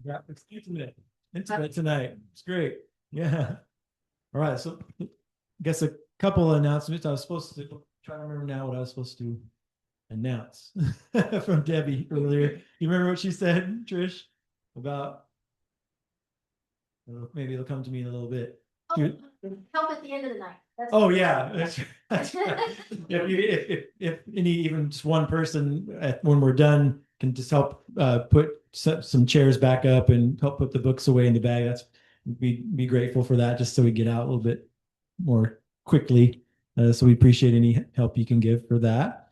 Yeah, it's intimate. Intimate tonight. It's great. Yeah. All right. So I guess a couple of announcements. I was supposed to try to remember now what I was supposed to announce from Debbie earlier. You remember what she said, Trish? About maybe it'll come to me in a little bit. Help at the end of the night. Oh yeah, that's right. If any even just one person when we're done can just help put some chairs back up and help put the books away in the bag, that's be grateful for that, just so we get out a little bit more quickly. So we appreciate any help you can give for that.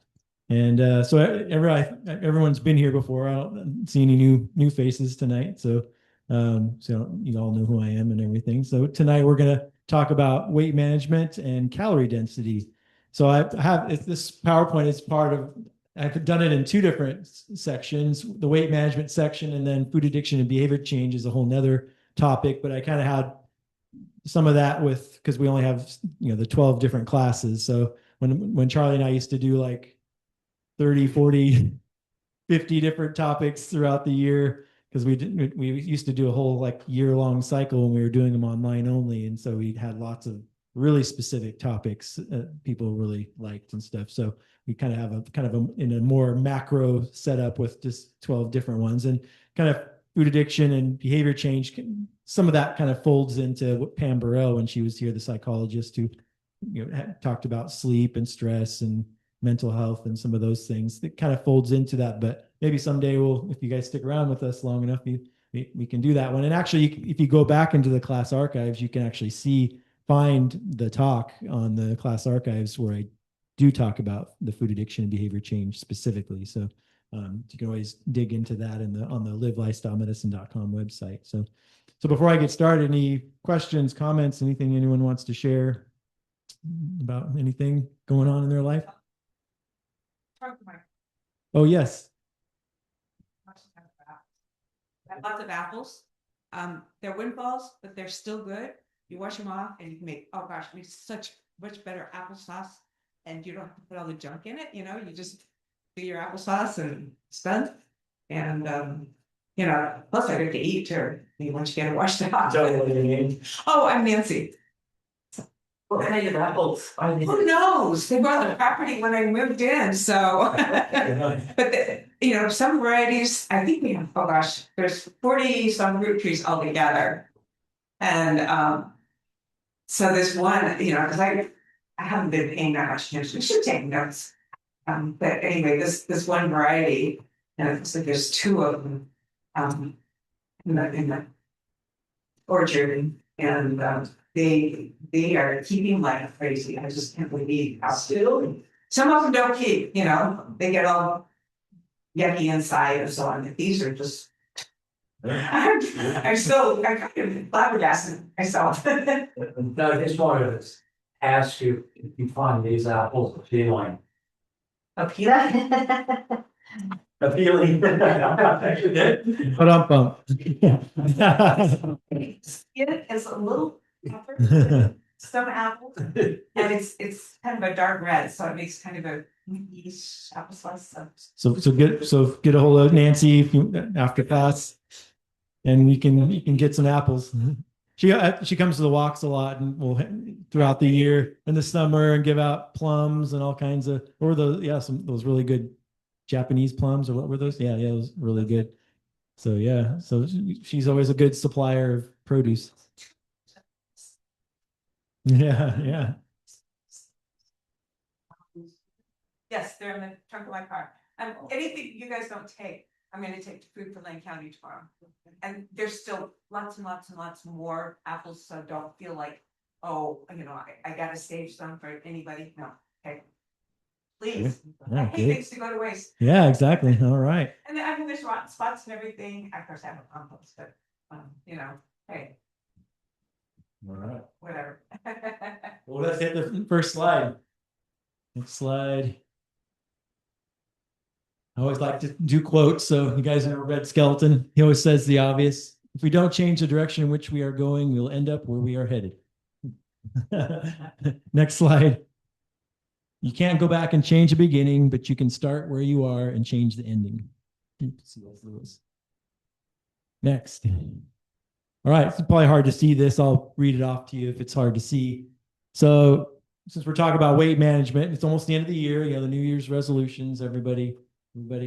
And so everyone's been here before. I don't see any new faces tonight, so you all know who I am and everything. So tonight we're gonna talk about weight management and calorie density. So I have this PowerPoint is part of, I've done it in two different sections, the weight management section, and then food addiction and behavior change is a whole nother topic. But I kind of had some of that because we only have the 12 different classes. So when Charlie and I used to do like 30, 40, 50 different topics throughout the year, because we used to do a whole like year-long cycle when we were doing them online only, and so we had lots of really specific topics people really liked and stuff. So we kind of have in a more macro setup with just 12 different ones, and kind of food addiction and behavior change. Some of that kind of folds into what Pam Burrell, when she was here, the psychologist who talked about sleep and stress and mental health and some of those things, that kind of folds into that. But maybe someday if you guys stick around with us long enough, we can do that one. And actually, if you go back into the class archives, you can actually find the talk on the class archives where I do talk about the food addiction and behavior change specifically. So you can always dig into that on the livelifestylemedicine.com website. So before I get started, any questions, comments, anything anyone wants to share about anything going on in their life? Oh, yes. Lots of apples. They're windfalls, but they're still good. You wash them off and you can make, oh gosh, make such much better applesauce, and you don't have to put all the junk in it. You just do your applesauce and it's done. And plus I get to eat too once you get it washed off. What do you mean? Oh, I'm Nancy. What kind of apples? Who knows? They bought the property when I moved in, so. But some varieties, I think we have, oh gosh, there's 40 some fruit trees altogether. And so there's one, because I haven't been paying that much attention. I should take notes. But anyway, this one variety, and it looks like there's two of them in the orchard, and they are keeping like crazy. I just can't believe how still. Some of them don't keep, they get all yucky inside and so on. But these are just. I'm kind of flabbergasted myself. No, I just wanted to ask you if you find these apples appealing. Appealing? Appealing. But Skin is a little tougher. Some apples, and it's kind of a dark red, so it makes kind of a yeast applesauce. So get a hold of Nancy after class, and you can get some apples. She comes to the walks a lot, and will throughout the year in the summer and give out plums and all kinds of, or those really good Japanese plums, or what were those? Yeah, it was really good. So so she's always a good supplier of produce. Yeah. Yes, they're in the trunk of my car. Anything you guys don't take, I'm going to take to Food for Lane County tomorrow. And there's still lots and lots and lots more apples, so don't feel like, oh, I got to save some for anybody. No, okay. Please. Yeah, I hate things to go to waste. Yeah, exactly. All right. And there's rotten spots and everything. Of course, I have a compost, but hey. All right. Whatever. Well, let's hit the first slide. Next slide. I always like to do quotes. So you guys ever read Skeleton? He always says the obvious. If we don't change the direction in which we are going, we'll end up where we are headed. Next slide. You can't go back and change the beginning, but you can start where you are and change the ending. C.S. Lewis. Next. All right, it's probably hard to see this. I'll read it off to you if it's hard to see. So since we're talking about weight management, it's almost the end of the year. You know, the New Year's resolutions everybody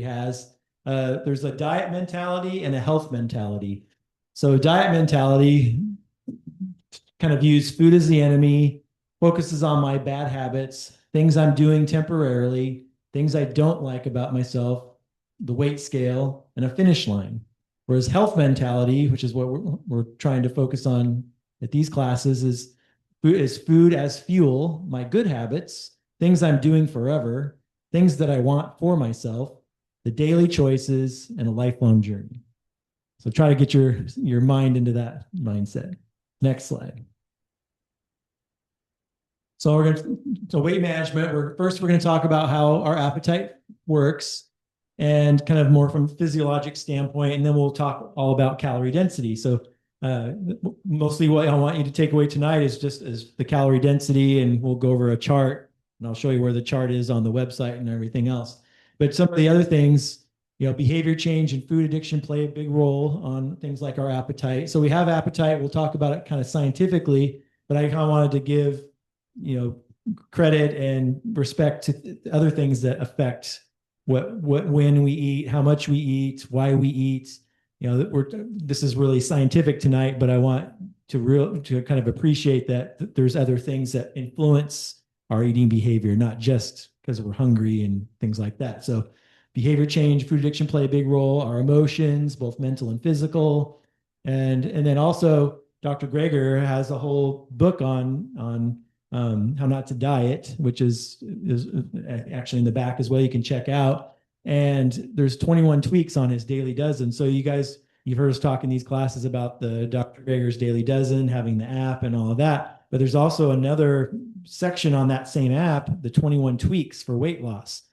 has. There's a diet mentality and a health mentality. So diet mentality kind of views food as the enemy, focuses on my bad habits, things I'm doing temporarily, things I don't like about myself, the weight scale, and a finish line. Whereas health mentality, which is what we're trying to focus on at these classes, is food as fuel, my good habits, things I'm doing forever, things that I want for myself, the daily choices, and a lifelong journey. So try to get your mind into that mindset. Next slide. So weight management. We're going to talk about how our appetite works, and kind of more from a physiologic standpoint, and then we'll talk all about calorie density. So mostly what I want you to take away tonight is just as the calorie density, and we'll go over a chart, and I'll show you where the chart is on the website and everything else. But some of the other things, behavior change and food addiction play a big role on things like our appetite. So we have appetite. We'll talk about it kind of scientifically, but I kind of wanted to give, credit and respect to other things that affect when we eat, how much we eat, why we eat. This is really scientific tonight, but I want to kind of appreciate that there's other things that influence our eating behavior, not just because we're hungry and things like that. So behavior change, food addiction play a big role, our emotions, both mental and physical. And then also Dr. Greger has a whole book on how not to diet, which is actually in the back as well. You can check out. And there's 21 tweaks on his daily dozen. So you've heard us talk in these classes about the Dr. Greger's daily dozen, having the app and all of that. But there's also another section on that same app, the 21 tweaks for weight loss.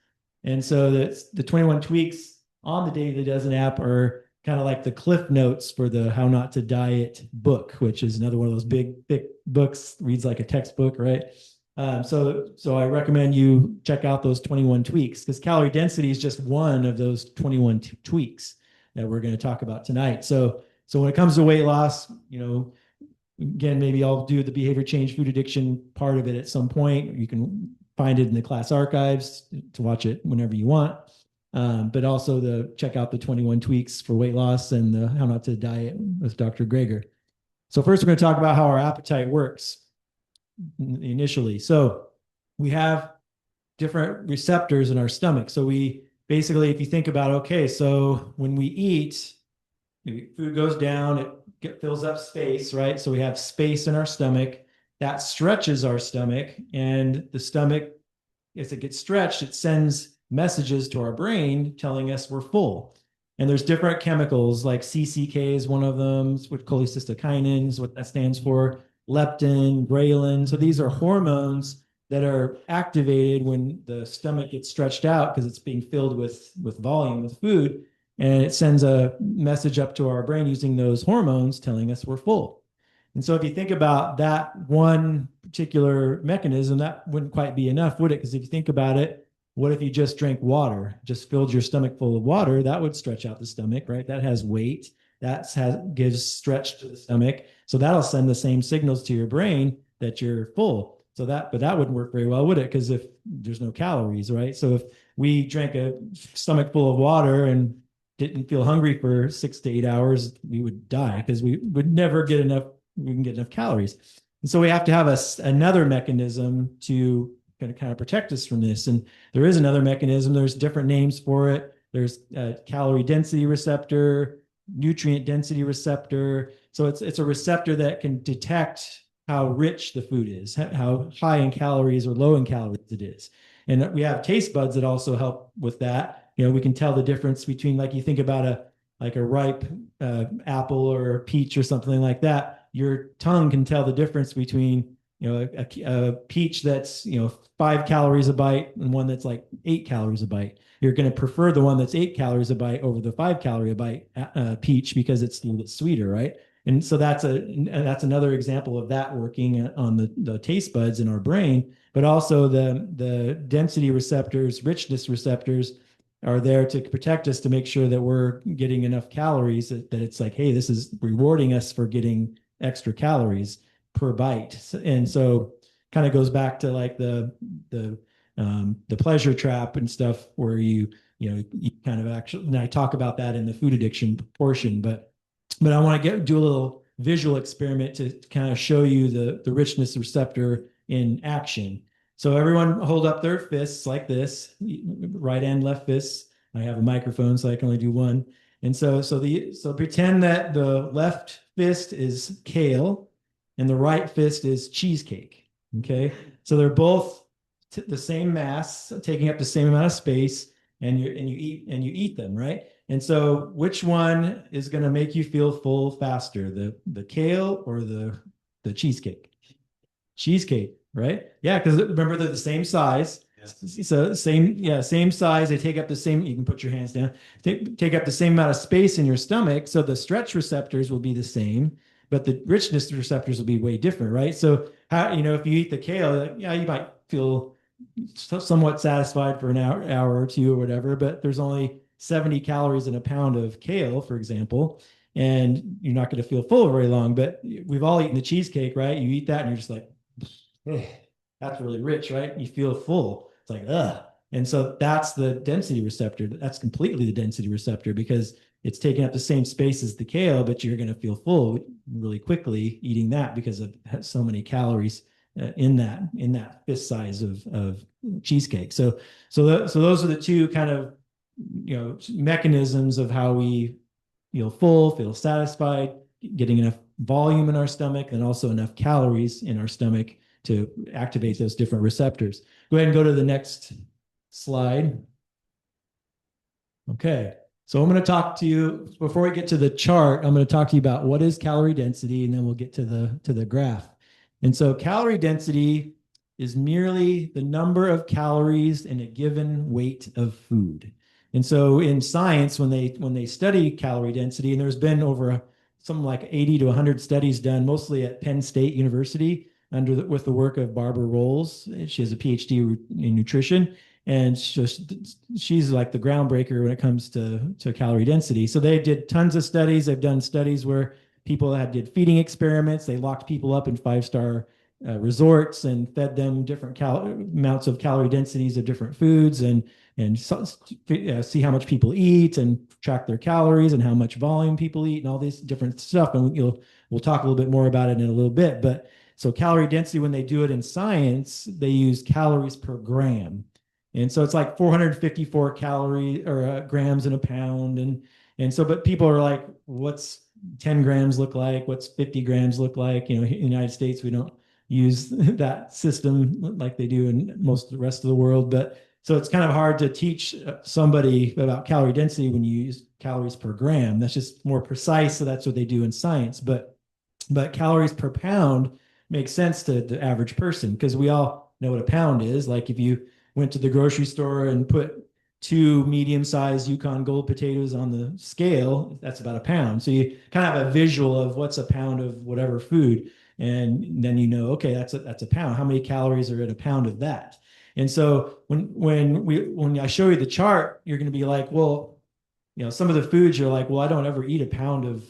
And so the 21 tweaks on the daily dozen app are kind of like the cliff notes for the How Not to Diet book, which is another one of those big, thick books, reads like a textbook, right? So I recommend you check out those 21 tweaks, because calorie density is just one of those 21 tweaks that we're going to talk about tonight. So when it comes to weight loss, again, maybe I'll do the behavior change, food addiction part of it at some point. You can find it in the class archives to watch it whenever you want. But also check out the 21 tweaks for weight loss and the How Not to Diet with Dr. Greger. So first, we're going to talk about how our appetite works initially. So we have different receptors in our stomach. So we basically, if you think about, okay, so when we eat, food goes down, it fills up space, right? So we have space in our stomach that stretches our stomach, and the stomach, as it gets stretched, it sends messages to our brain telling us we're full. And there's different chemicals, like CCK is one of them, with cholecystokinin is what that stands for, leptin, ghrelin. So these are hormones that are activated when the stomach gets stretched out because it's being filled with volume, with food. And it sends a message up to our brain using those hormones telling us we're full. And so if you think about that one particular mechanism, that wouldn't quite be enough, would it? Because if you think about it, what if you just drank water, just filled your stomach full of water? That would stretch out the stomach, right? That has weight. Gives stretch to the stomach. So that'll send the same signals to your brain that you're full. But that wouldn't work very well, would it? Because if there's no calories, right? So if we drank a stomach full of water and didn't feel hungry for 6 to 8 hours, we would die because we would never get enough calories. And so we have to have another mechanism to kind of protect us from this. And there is another mechanism. There's different names for it. There's a calorie density receptor, nutrient density receptor. So it's a receptor that can detect how rich the food is, how high in calories or low in calories it is. And we have taste buds that also help with that. We can tell the difference between, like, you think about a ripe apple or a peach or something like that. Your tongue can tell the difference between a peach that's 5 calories a bite and one that's like 8 calories a bite. You're going to prefer the one that's 8 calories a bite over the 5 calorie a bite peach because it's a little bit sweeter, right? And so that's another example of that working on the taste buds in our brain. But also the density receptors, richness receptors, are there to protect us, to make sure that we're getting enough calories, that it's like, hey, this is rewarding us for getting extra calories per bite. And so kind of goes back to like the pleasure trap and stuff, where you kind of actually, and I talk about that in the food addiction portion, but I want to do a little visual experiment to kind of show you the richness receptor in action. So everyone hold up their fists like this, right and left fists. I have a microphone, so I can only do one. And so pretend that the left fist is kale and the right fist is cheesecake. Okay. So they're both the same mass, taking up the same amount of space, and you eat them, right? And so which one is going to make you feel full faster, the kale or the cheesecake? Cheesecake, right? Yeah, because remember, they're the same size. So same size. They take up the same, you can put your hands down, take up the same amount of space in your stomach. So the stretch receptors will be the same, but the richness receptors will be way different, right? So how, if you eat the kale, yeah, you might feel somewhat satisfied for an hour or two or whatever, but there's only 70 calories in a pound of kale, for example, and you're not going to feel full very long. But we've all eaten the cheesecake, right? You eat that and you're just like, that's really rich, right? You feel full. It's like, ugh. And so that's the density receptor. That's completely the density receptor, because it's taking up the same space as the kale, but you're going to feel full really quickly eating that because of so many calories in that fist size of cheesecake. So those are the two kind of mechanisms of how we feel full, feel satisfied, getting enough volume in our stomach, and also enough calories in our stomach to activate those different receptors. Go ahead and go to the next slide. Okay. So I'm going to talk to you, before we get to the chart, I'm going to talk to you about what is calorie density, and then we'll get to the graph. And so calorie density is merely the number of calories in a given weight of food. And so in science, when they study calorie density, and there's been over something like 80 to 100 studies done, mostly at Penn State University, with the work of Barbara Rolls. She has a PhD in nutrition, and she's like the groundbreaker when it comes to calorie density. So they did tons of studies. They've done studies where people did feeding experiments. They locked people up in 5-star resorts and fed them different amounts of calorie densities of different foods, and see how much people eat and track their calories and how much volume people eat and all this different stuff. And we'll talk a little bit more about it in a little bit. But so calorie density, when they do it in science, they use calories per gram. And so it's like 454 calories or grams in a pound. And so, but people are like, what's 10 grams look like? What's 50 grams look like? In the United States, we don't use that system like they do in most of the rest of the world. But so it's kind of hard to teach somebody about calorie density when you use calories per gram. That's just more precise. So that's what they do in science. But calories per pound makes sense to the average person, because we all know what a pound is. Like if you went to the grocery store and put 2 medium-sized Yukon Gold potatoes on the scale, that's about a pound. So you kind of have a visual of what's a pound of whatever food, and then okay, that's a pound. How many calories are in a pound of that? And so when I show you the chart, you're going to be like, well, some of the foods you're like, well, I don't ever eat a pound of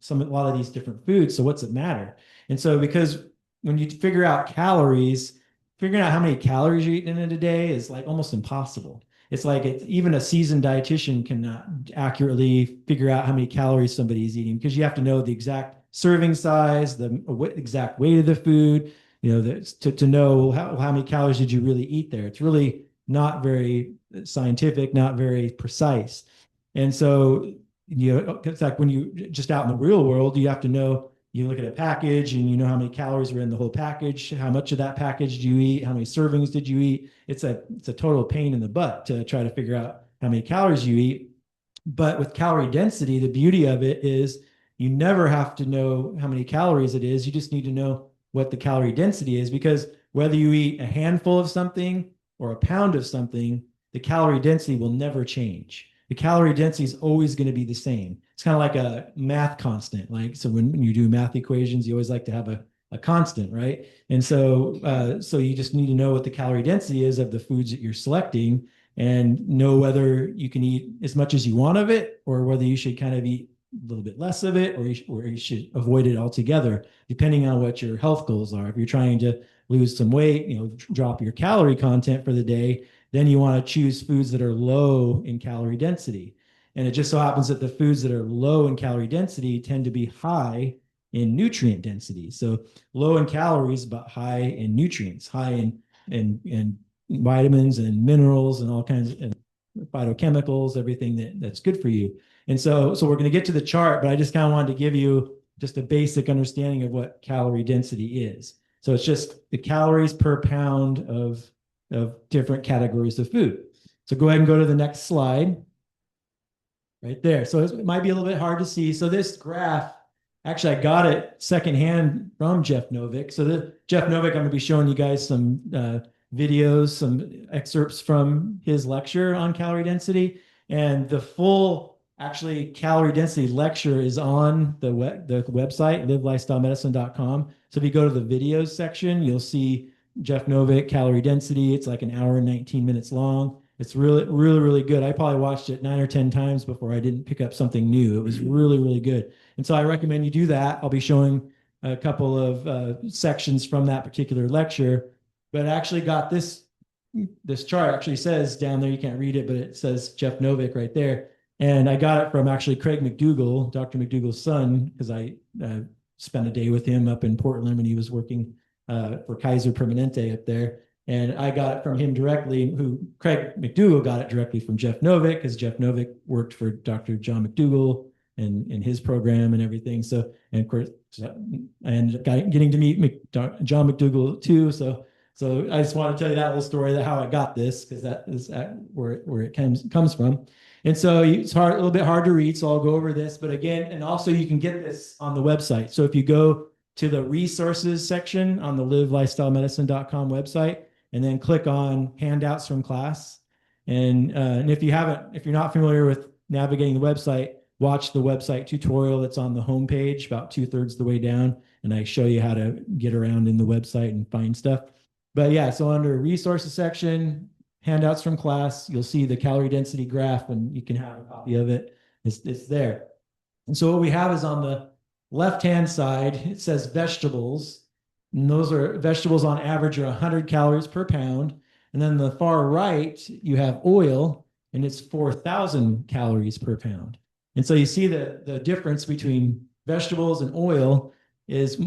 a lot of these different foods, so what's it matter? And so, because when you figure out calories, figuring out how many calories you're eating in a day is like almost impossible. It's like even a seasoned dietitian cannot accurately figure out how many calories somebody is eating, because you have to know the exact serving size, the exact weight of the food, to know how many calories did you really eat there. It's really not very scientific, not very precise. And so, it's like when you just out in the real world, you have to know. You look at a package and you know how many calories are in the whole package, how much of that package do you eat, how many servings did you eat. It's a total pain in the butt to try to figure out how many calories you eat. But with calorie density, the beauty of it is you never have to know how many calories it is. You just need to know what the calorie density is, because whether you eat a handful of something or a pound of something, the calorie density will never change. The calorie density is always going to be the same. It's kind of like a math constant. So when you do math equations, you always like to have a constant, right? And so you just need to know what the calorie density is of the foods that you're selecting, and know whether you can eat as much as you want of it, or whether you should kind of eat a little bit less of it, or you should avoid it altogether, depending on what your health goals are. If you're trying to lose some weight, drop your calorie content for the day, then you want to choose foods that are low in calorie density. And it just so happens that the foods that are low in calorie density tend to be high in nutrient density. So low in calories, but high in nutrients, high in vitamins and minerals and all kinds of phytochemicals, everything that's good for you. And so we're going to get to the chart, but I just kind of wanted to give you just a basic understanding of what calorie density is. So it's just the calories per pound of different categories of food. So go ahead and go to the next slide. Right there. So it might be a little bit hard to see. So this graph, actually, I got it secondhand from Jeff Novick. So Jeff Novick, I'm going to be showing you guys some videos, some excerpts from his lecture on calorie density. And the full, actually, calorie density lecture is on the website, livelifestylemedicine.com. So if you go to the videos section, you'll see Jeff Novick, calorie density. It's like an hour and 19 minutes long. It's really, really, really good. I probably watched it 9 or 10 times before I didn't pick up something new. It was really, really good. And so I recommend you do that. I'll be showing a couple of sections from that particular lecture, but I actually got this chart actually says down there, you can't read it, but it says Jeff Novick right there. And I got it from actually Craig McDougall, Dr. McDougall's son, because I spent a day with him up in Portland when he was working for Kaiser Permanente up there. And I got it from him directly, Craig McDougall got it directly from Jeff Novick, because Jeff Novick worked for Dr. John McDougall and in his program and everything. So, and of course, I ended up getting to meet John McDougall too. So I just want to tell you that little story, that how I got this, because that is where it comes from. And so it's a little bit hard to read, so I'll go over this. But again, and also you can get this on the website. So if you go to the resources section on the livelifestylemedicine.com website, and then click on handouts from class. And if you're not familiar with navigating the website, watch the website tutorial that's on the homepage about 2/3 of the way down. And I show you how to get around in the website and find stuff. But yeah, so under resources section, handouts from class, you'll see the calorie density graph, and you can have a copy of it. It's there. And so what we have is on the left-hand side, it says vegetables. And those are vegetables on average are 100 calories per pound. And then the far right, you have oil, and it's 4,000 calories per pound. And so you see the difference between vegetables and oil is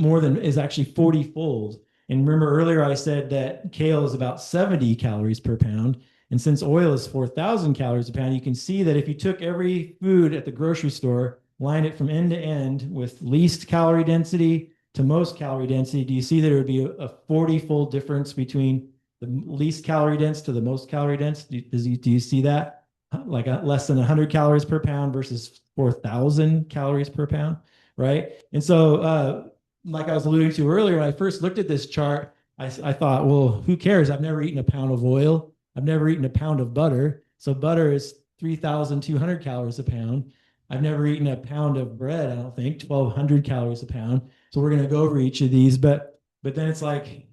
actually 40-fold. And remember earlier I said that kale is about 70 calories per pound. And since oil is 4,000 calories a pound, you can see that if you took every food at the grocery store, line it from end to end with least calorie density to most calorie density, do you see there would be a 40-fold difference between the least calorie dense to the most calorie dense? Do you see that? Like less than 100 calories per pound versus 4,000 calories per pound, right? And so, like I was alluding to earlier, when I first looked at this chart, I thought, well, who cares? I've never eaten a pound of oil. I've never eaten a pound of butter. So butter is 3,200 calories a pound. I've never eaten a pound of bread, I don't think, 1,200 calories a pound. So we're going to go over each of these, but then it's like,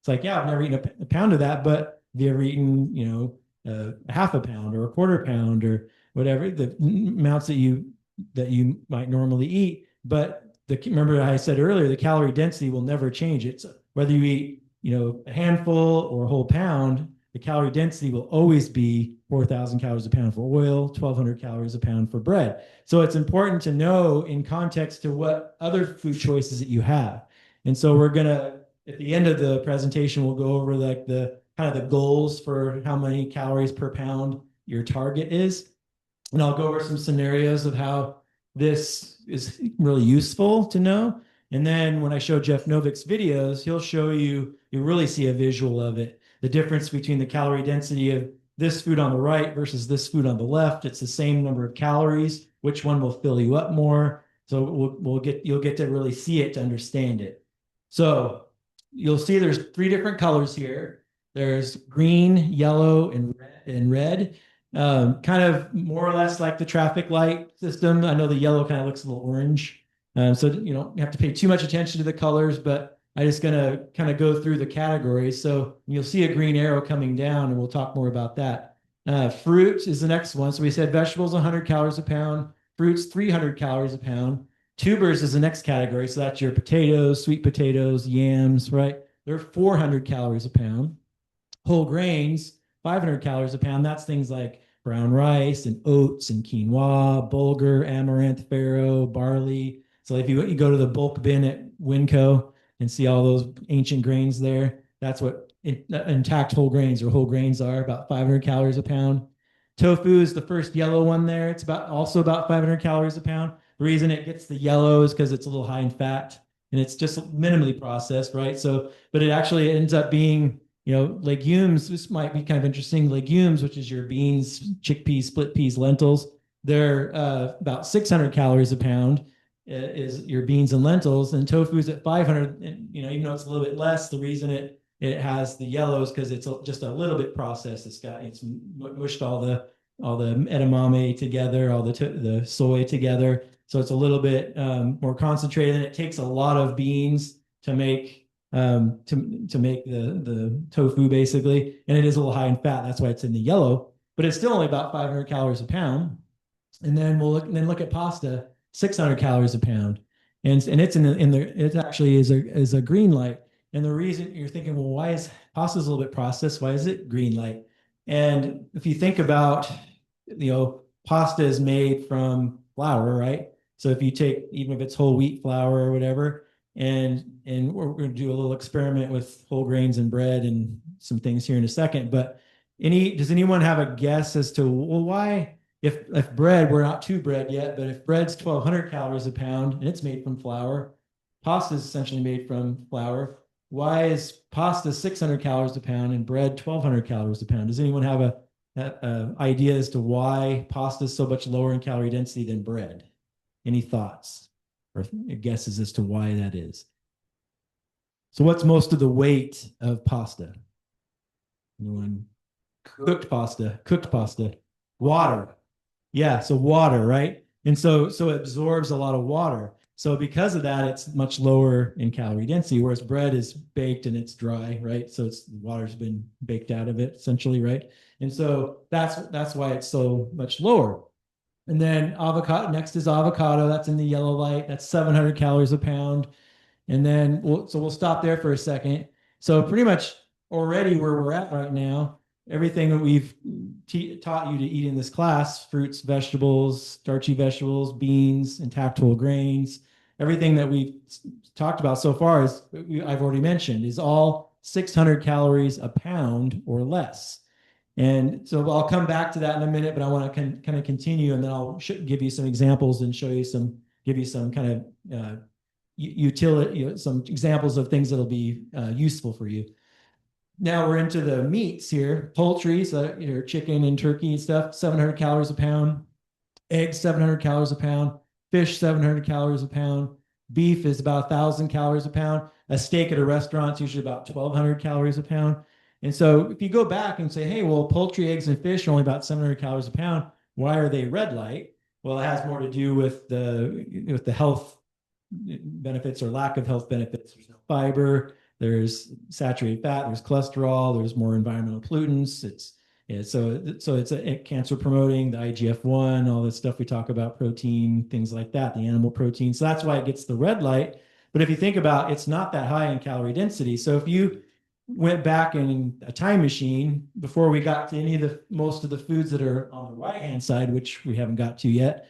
yeah, I've never eaten a pound of that, but have you ever eaten, a half a pound or a quarter pound or whatever the amounts that you might normally eat? But remember I said earlier, the calorie density will never change. It's whether you eat, a handful or a whole pound, the calorie density will always be 4,000 calories a pound for oil, 1,200 calories a pound for bread. So it's important to know in context to what other food choices that you have. And so we're going to, at the end of the presentation, we'll go over like the kind of the goals for how many calories per pound your target is. And I'll go over some scenarios of how this is really useful to know. And then when I show Jeff Novick's videos, he'll show you really see a visual of it. The difference between the calorie density of this food on the right versus this food on the left. It's the same number of calories. Which one will fill you up more? So you'll get to really see it to understand it. So you'll see there's 3 different colors here. There's green, yellow, and red. Kind of more or less like the traffic light system. I know the yellow kind of looks a little orange. So you don't have to pay too much attention to the colors, but I'm just going to kind of go through the categories. So you'll see a green arrow coming down, and we'll talk more about that. Fruit is the next one. So we said vegetables 100 calories a pound, fruits 300 calories a pound. Tubers is the next category. So that's your potatoes, sweet potatoes, yams, right? They're 400 calories a pound. Whole grains, 500 calories a pound. That's things like brown rice and oats and quinoa, bulgur, amaranth, farro, barley. So if you go to the bulk bin at Winco and see all those ancient grains there, that's what intact whole grains or whole grains are, about 500 calories a pound. Tofu is the first yellow one there. It's also about 500 calories a pound. The reason it gets the yellow is because it's a little high in fat and it's just minimally processed, right? So, but it actually ends up being, legumes. This might be kind of interesting. Legumes, which is your beans, chickpeas, split peas, lentils, they're about 600 calories a pound is your beans and lentils, and tofu is at 500. And, even though it's a little bit less, the reason it has the yellows because it's just a little bit processed. It's mushed all the edamame together, all the soy together, so it's a little bit more concentrated. And it takes a lot of beans to make the tofu basically, and it is a little high in fat. That's why it's in the yellow, but it's still only about 500 calories a pound. And then we'll look at pasta, 600 calories a pound, and it's it actually is a green light. And the reason you're thinking, well, why is pasta a little bit processed? Why is it green light? And if you think about, pasta is made from flour, right? So if you take, even if it's whole wheat flour or whatever, and we're going to do a little experiment with whole grains and bread and some things here in a second. But does anyone have a guess as to, well, why, if bread, we're not to bread yet, but if bread's 1,200 calories a pound and it's made from flour, pasta is essentially made from flour. Why is pasta 600 calories a pound and bread 1,200 calories a pound? Does anyone have a idea as to why pasta is so much lower in calorie density than bread? Any thoughts or guesses as to why that is? So what's most of the weight of pasta? Anyone? Cooked pasta, water. Yeah, so water, right? And so it absorbs a lot of water. So because of that, it's much lower in calorie density, whereas bread is baked and it's dry, right? So water's been baked out of it essentially, right? And so that's why it's so much lower. And then avocado, next is avocado. That's in the yellow light. That's 700 calories a pound. And then we'll stop there for a second. So pretty much already where we're at right now, everything that we've taught you to eat in this class, fruits, vegetables, starchy vegetables, beans, intact whole grains, everything that we've talked about so far I've already mentioned, is all 600 calories a pound or less. And so I'll come back to that in a minute, but I want to kind of continue, and then I'll give you some examples and give you some kind of utility, some examples of things that'll be useful for you. Now we're into the meats here. Poultry, so your chicken and turkey and stuff, 700 calories a pound. Eggs, 700 calories a pound. Fish, 700 calories a pound. Beef is about 1,000 calories a pound. A steak at a restaurant is usually about 1,200 calories a pound. And so if you go back and say, hey, well, poultry, eggs, and fish are only about 700 calories a pound, why are they red light? Well, it has more to do with the health benefits or lack of health benefits. There's no fiber, there's saturated fat, there's cholesterol, there's more environmental pollutants. So it's a cancer promoting, the IGF-1, all this stuff we talk about, protein, things like that, the animal protein. So that's why it gets the red light. But if you think about, it's not that high in calorie density. So if you went back in a time machine before we got to most of the foods that are on the right hand side, which we haven't got to yet,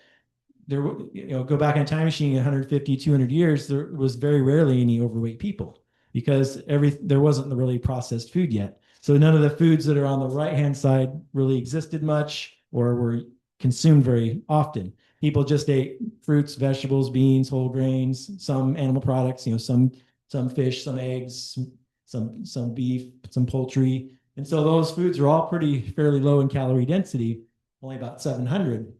go back in a time machine 150, 200 years, there was very rarely any overweight people because there wasn't the really processed food yet. So none of the foods that are on the right hand side really existed much or were consumed very often. People just ate fruits, vegetables, beans, whole grains, some animal products, some fish, some eggs, some beef, some poultry. And so those foods are all fairly low in calorie density, only about 700.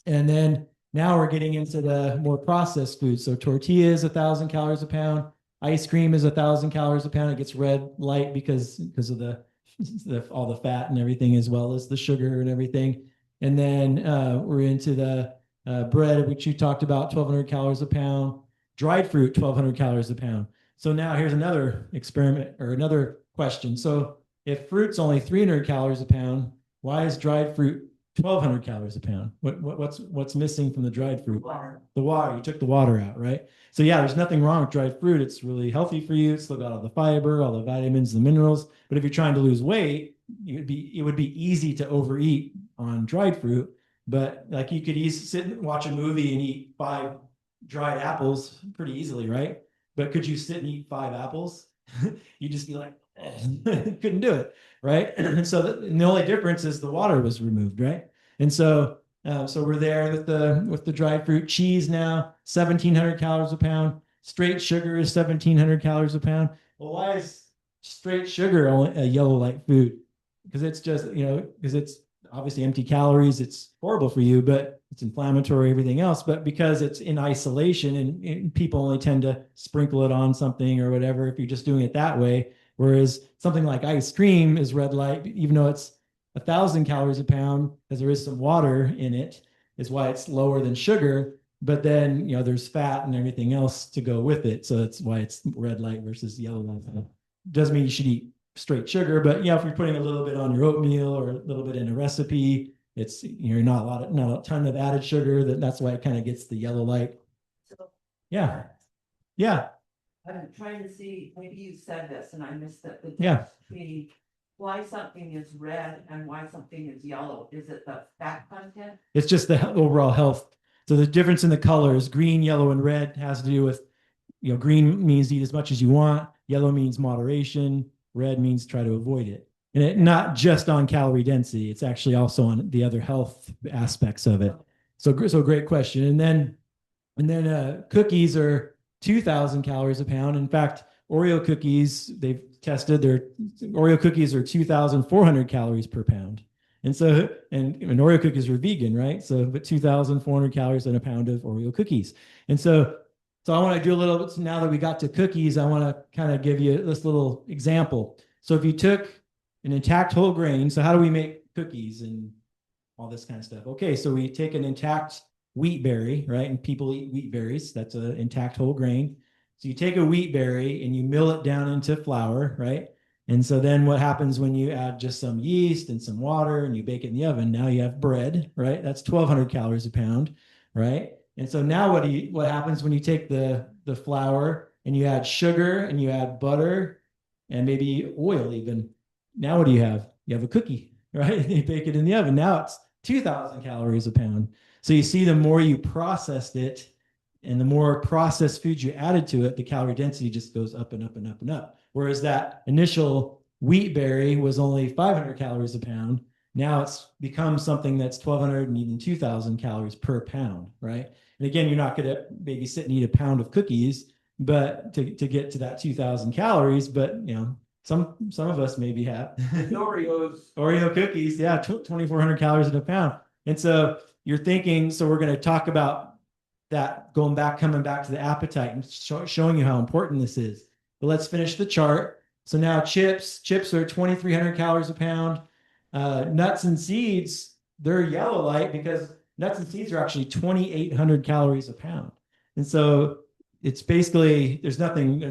And then now we're getting into the more processed foods. So tortillas, 1,000 calories a pound. Ice cream is 1,000 calories a pound. It gets red light because of all the fat and everything, as well as the sugar and everything. And then we're into the bread, which you talked about, 1,200 calories a pound. Dried fruit, 1,200 calories a pound. So now here's another experiment or another question. So if fruit's only 300 calories a pound Why is dried fruit 1,200 calories a pound? What's missing from the dried fruit? The water. You took the water out, right? So yeah, there's nothing wrong with dried fruit. It's really healthy for you. It's still got all the fiber, all the vitamins, the minerals. But if you're trying to lose weight, it would be easy to overeat on dried fruit. But like you could easily sit and watch a movie and eat 5 dried apples pretty easily, right? But could you sit and eat 5 apples? You just be like, couldn't do it, right? And so and the only difference is the water was removed, right? And so so we're there with the dried fruit. Cheese now 1,700 calories a pound. Straight sugar is 1,700 calories a pound. Well, why is straight sugar only a yellow light food? Because it's just, because it's obviously empty calories. It's horrible for you, but it's inflammatory, everything else. But because it's in isolation and people only tend to sprinkle it on something or whatever, if you're just doing it that way. Whereas something like ice cream is red light, even though it's 1,000 calories a pound, because there is some water in it, is why it's lower than sugar. But then, there's fat and everything else to go with it. So that's why it's red light versus yellow light. Doesn't mean you should eat straight sugar, but yeah, if you're putting a little bit on your oatmeal or a little bit in a recipe, it's not a ton of added sugar. That's why it kind of gets the yellow light. So Yeah. Yeah. I'm trying to see, maybe you said this and I missed it. The Yeah. difference between why something is red and why something is yellow. Is it the fat content? It's just the overall health. So the difference in the colors, green, yellow, and red, has to do with, green means eat as much as you want. Yellow means moderation. Red means try to avoid it. And not just on calorie density, it's actually also on the other health aspects of it. So great question. And then cookies are 2,000 calories a pound. In fact, Oreo cookies, they've tested Oreo cookies are 2,400 calories per pound. And so, and Oreo cookies are vegan, right? So, but 2,400 calories in a pound of Oreo cookies. And so I want to do a little bit, now that we got to cookies, I want to kind of give you this little example. So if you took an intact whole grain, so how do we make cookies and all this kind of stuff? Okay, so we take an intact wheat berry, right? And people eat wheat berries. That's an intact whole grain. So you take a wheat berry and you mill it down into flour, right? And so then what happens when you add just some yeast and some water and you bake it in the oven? Now you have bread, right? That's 1,200 calories a pound, right? And so now what happens when you take the flour and you add sugar and you add butter and maybe oil even? Now what do you have? You have a cookie, right? You bake it in the oven. Now it's 2,000 calories a pound. So you see, the more you processed it and the more processed foods you added to it, the calorie density just goes up and up and up and up. Whereas that initial wheat berry was only 500 calories a pound. Now it's become something that's 1,200 and even 2,000 calories per pound, right? And again, you're not going to maybe sit and eat a pound of cookies, but to get to that 2,000 calories, but some of us maybe have Oreo cookies, yeah, 2,400 calories in a pound. And so you're thinking, so we're going to talk about that, coming back to the appetite and showing you how important this is. But let's finish the chart. So now chips are 2,300 calories a pound. Nuts and seeds, they're yellow light because nuts and seeds are actually 2,800 calories a pound. And so it's basically, there's nothing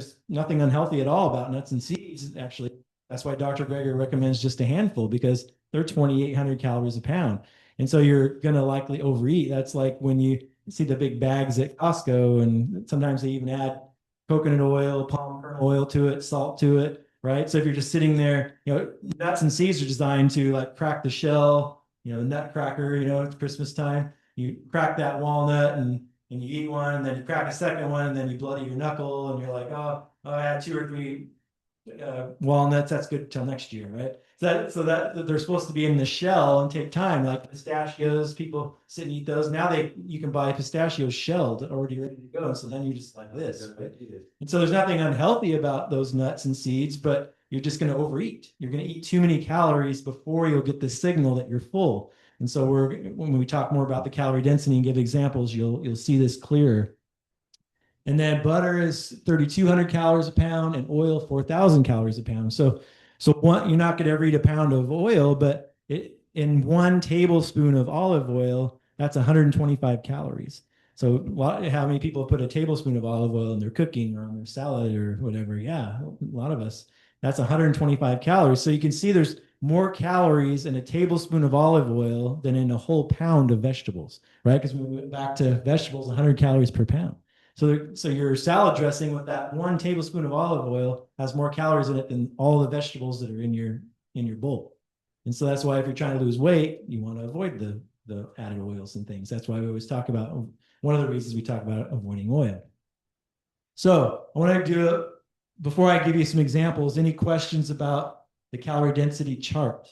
unhealthy at all about nuts and seeds. Actually, that's why Dr. Greger recommends just a handful, because they're 2,800 calories a pound. And so you're going to likely overeat. That's like when you see the big bags at Costco, and sometimes they even add coconut oil, palm kernel oil to it, salt to it, right? So if you're just sitting there, nuts and seeds are designed to like crack the shell, nutcracker, it's Christmas time. You crack that walnut and you eat one, and then you crack a second one, and then you bloody your knuckle, and you're like, oh, I had 2 or 3 walnuts. That's good till next year, right? So that they're supposed to be in the shell and take time, like pistachios. People sit and eat those. Now you can buy pistachios shelled, already ready to go. So then you're just like this, right? And so there's nothing unhealthy about those nuts and seeds, but you're just going to overeat. You're going to eat too many calories before you'll get the signal that you're full. And so when we talk more about the calorie density and give examples, you'll see this clearer. And then butter is 3,200 calories a pound, and oil 4,000 calories a pound. So you're not going to ever eat a pound of oil, but in 1 tablespoon of olive oil, that's 125 calories. So how many people put a tablespoon of olive oil in their cooking or on their salad or whatever? Yeah, a lot of us. That's 125 calories. So you can see there's more calories in a tablespoon of olive oil than in a whole pound of vegetables, right? Because when we went back to vegetables, 100 calories per pound. So your salad dressing with that 1 tablespoon of olive oil has more calories in it than all the vegetables that are in your bowl. And so that's why if you're trying to lose weight, you want to avoid the added oils and things. That's why we always talk about, one of the reasons we talk about avoiding oil. So I want to do, before I give you some examples, any questions about the calorie density chart?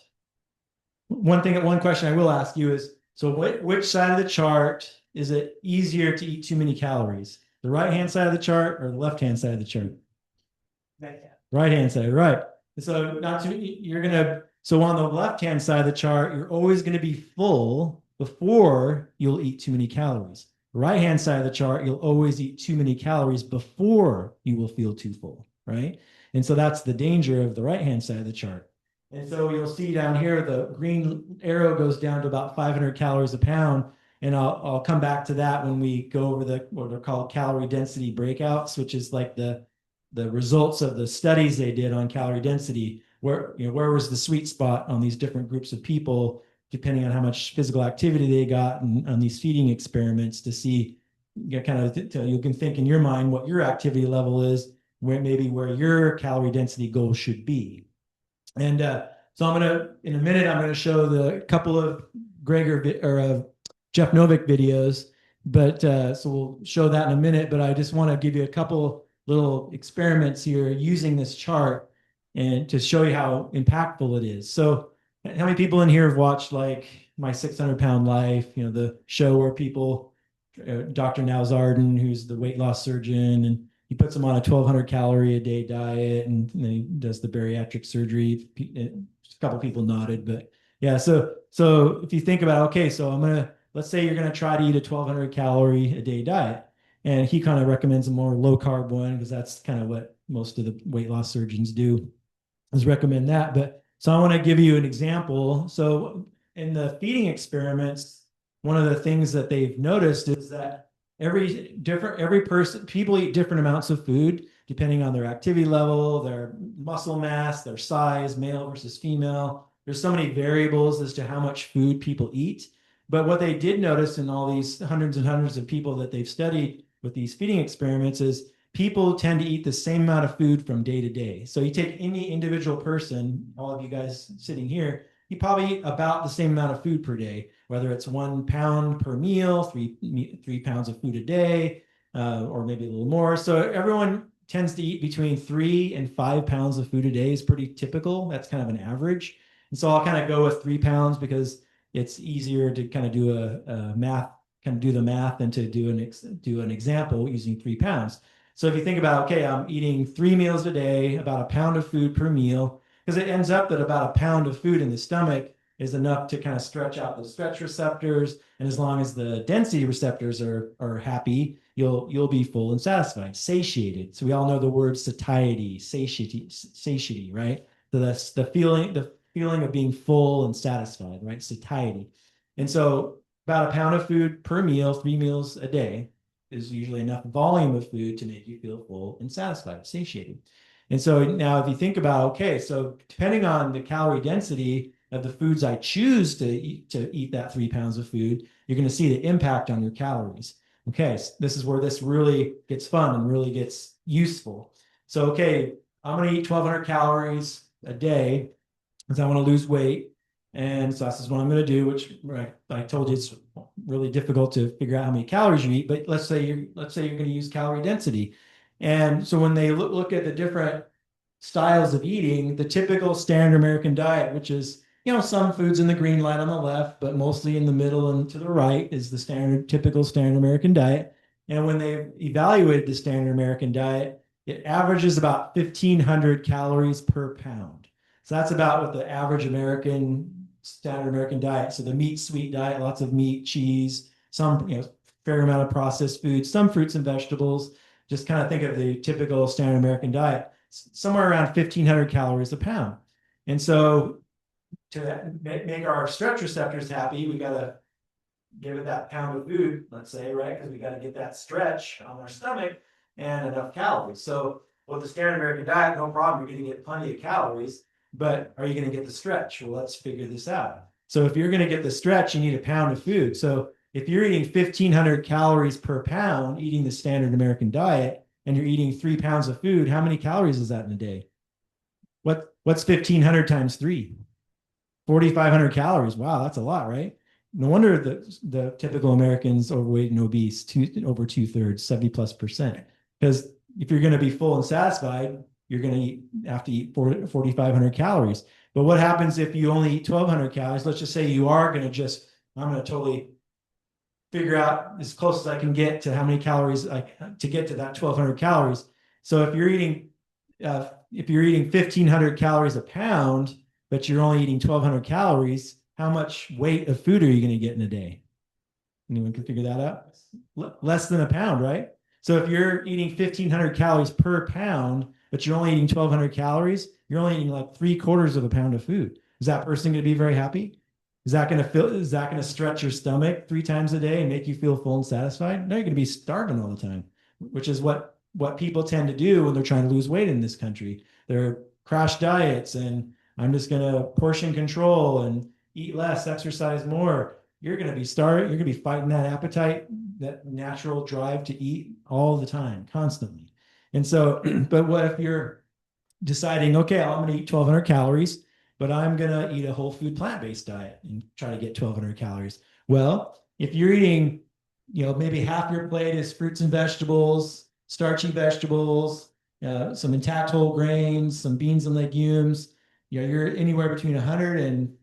One question I will ask you is, so which side of the chart is it easier to eat too many calories? The right-hand side of the chart or the left-hand side of the chart? Right-hand side, right. So so on the left-hand side of the chart, you're always going to be full before you'll eat too many calories. Right-hand side of the chart, you'll always eat too many calories before you will feel too full, right? And so that's the danger of the right-hand side of the chart. And so you'll see down here, the green arrow goes down to about 500 calories a pound. And I'll come back to that when we go over what are called calorie density breakouts, which is like the results of the studies they did on calorie density, where was the sweet spot on these different groups of people, depending on how much physical activity they got and on these feeding experiments to see, you can think in your mind what your activity level is, where your calorie density goal should be. And so in a minute, I'm going to show the couple of Jeff Novick videos, but so we'll show that in a minute, but I just want to give you a couple little experiments here using this chart and to show you how impactful it is. So how many people in here have watched like My 600-Pound Life, the show where people, Dr. Nowzaradan, who's the weight loss surgeon, and he puts them on a 1,200 calorie a day diet, and then he does the bariatric surgery. A couple people nodded, but yeah. So if you think about, okay, so let's say you're gonna try to eat a 1,200 calorie a day diet, and he kind of recommends a more low carb one because that's kind of what most of the weight loss surgeons do, is recommend that. But so I want to give you an example. So in the feeding experiments, one of the things that they've noticed is that people eat different amounts of food depending on their activity level, their muscle mass, their size, male versus female. There's so many variables as to how much food people eat. But what they did notice in all these hundreds and hundreds of people that they've studied with these feeding experiments is people tend to eat the same amount of food from day to day. So you take any individual person, all of you guys sitting here, you probably eat about the same amount of food per day, whether it's 1 pound per meal, 3 pounds of food a day, or maybe a little more. So everyone tends to eat between 3 and 5 pounds of food a day is pretty typical. That's kind of an average. And so I'll kind of go with 3 pounds because it's easier to kind of do the math than to do an example using 3 pounds. So if you think about, okay, I'm eating 3 meals a day, about a pound of food per meal, because it ends up that about a pound of food in the stomach is enough to kind of stretch out the stretch receptors. And as long as the density receptors are happy, you'll be full and satisfied, satiated. So we all know the word satiety, satiety, right? So that's the feeling of being full and satisfied, right? Satiety. And so about a pound of food per meal, 3 meals a day, is usually enough volume of food to make you feel full and satisfied, satiated. And so now if you think about, okay, so depending on the calorie density of the foods I choose to eat that 3 pounds of food, you're going to see the impact on your calories. Okay, so this is where this really gets fun and really gets useful. So, okay, I'm going to eat 1,200 calories a day because I want to lose weight. And so this is what I'm going to do, which I told you it's really difficult to figure out how many calories you eat, but let's say you're going to use calorie density. And so when they look at the different styles of eating, the typical standard American diet, which is, some foods in the green line on the left, but mostly in the middle and to the right is the typical standard American diet. And when they evaluated the standard American diet, it averages about 1,500 calories per pound. So that's about what the average standard American diet. So the meat sweet diet, lots of meat, cheese, some, fair amount of processed foods, some fruits and vegetables. Just kind of think of the typical standard American diet, somewhere around 1,500 calories a pound. And so to make our stretch receptors happy, we got to give it that pound of food, let's say, right? Because we got to get that stretch on our stomach and enough calories. So with the standard American diet, no problem, you're going to get plenty of calories. but are you going to get the stretch? Well, let's figure this out. So if you're going to get the stretch, you need a pound of food. So if you're eating 1,500 calories per pound, eating the standard American diet, and you're eating 3 pounds of food, how many calories is that in a day? What's 1,500 times 3? 4,500 calories. Wow, that's a lot, right? No wonder the typical American's overweight and obese, over 2/3, 70+%. Because if you're going to be full and satisfied, you're going to have to eat 4,500 calories. But what happens if you only eat 1,200 calories? Let's just say you are going to I'm going to totally figure out as close as I can get to how many calories to get to that 1,200 calories. So if you're eating 1,500 calories a pound, but you're only eating 1,200 calories, how much weight of food are you going to get in a day? Anyone can figure that out? Less than a pound, right? So if you're eating 1,500 calories per pound, but you're only eating 1,200 calories, you're only eating like 3/4 of a pound of food. Is that person going to be very happy? Is that going to stretch your stomach 3 times a day and make you feel full and satisfied? No, you're going to be starving all the time, which is what people tend to do when they're trying to lose weight in this country. They're crash diets and I'm just going to portion control and eat less, exercise more. You're going to be starving. You're going to be fighting that appetite, that natural drive to eat all the time, constantly. And so, but what if you're deciding, okay, I'm going to eat 1,200 calories, but I'm going to eat a whole food plant-based diet and try to get 1,200 calories. Well, if you're eating, maybe half your plate is fruits and vegetables, starchy vegetables, some intact whole grains, some beans and legumes, you're anywhere between 100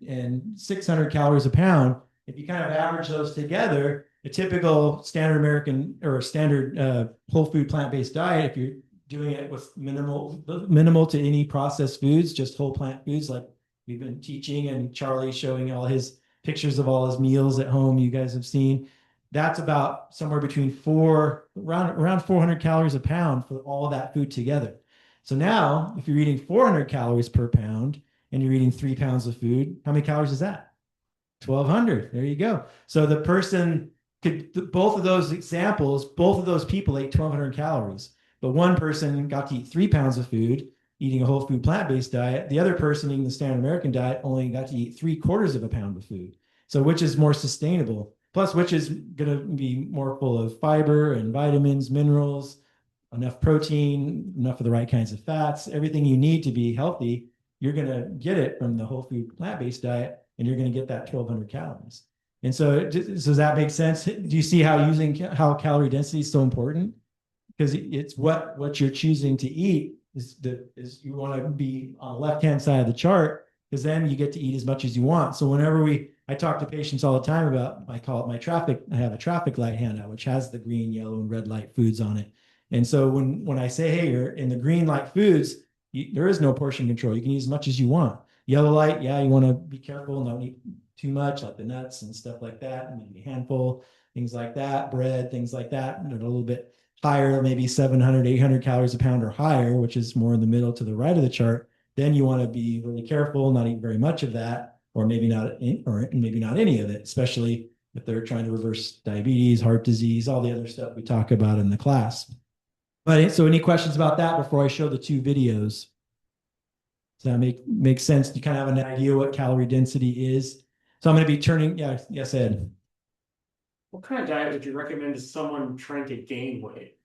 and 600 calories a pound. If you kind of average those together, a typical standard American or standard whole food plant-based diet, if you're doing it with minimal to any processed foods, just whole plant foods like we've been teaching, and Charlie showing all his pictures of all his meals at home you guys have seen, that's about somewhere between around 400 calories a pound for all of that food together. So now if you're eating 400 calories per pound and you're eating 3 pounds of food, how many calories is that? 1,200. There you go. So the person both of those examples, both of those people ate 1,200 calories, but one person got to eat 3 pounds of food, eating a whole food plant-based diet. The other person eating the standard American diet only got to eat 3/4 of a pound of food. So which is more sustainable? Plus, which is going to be more full of fiber and vitamins, minerals, enough protein, enough of the right kinds of fats, everything you need to be healthy. You're going to get it from the whole food plant-based diet, and you're going to get that 1,200 calories. And so does that make sense? Do you see how calorie density is so important? Because it's what you're choosing to eat is you want to be on the left-hand side of the chart, because then you get to eat as much as you want. So whenever I talk to patients all the time about, I call it I have a traffic light handout, which has the green, yellow, and red light foods on it. And so when I say, hey, you're in the green light foods, there is no portion control. You can eat as much as you want. Yellow light, yeah, you want to be careful, not eat too much, like the nuts and stuff like that, maybe a handful, things like that, bread, things like that, a little bit higher, maybe 700, 800 calories a pound or higher, which is more in the middle to the right of the chart. Then you want to be really careful, not eat very much of that, or maybe not any of it, especially if they're trying to reverse diabetes, heart disease, all the other stuff we talk about in the class. But so any questions about that before I show the 2 videos? Does that make sense? You kind of have an idea what calorie density is? So I'm going to be turning, yes, Ed. What kind of diet would you recommend to someone trying to gain weight?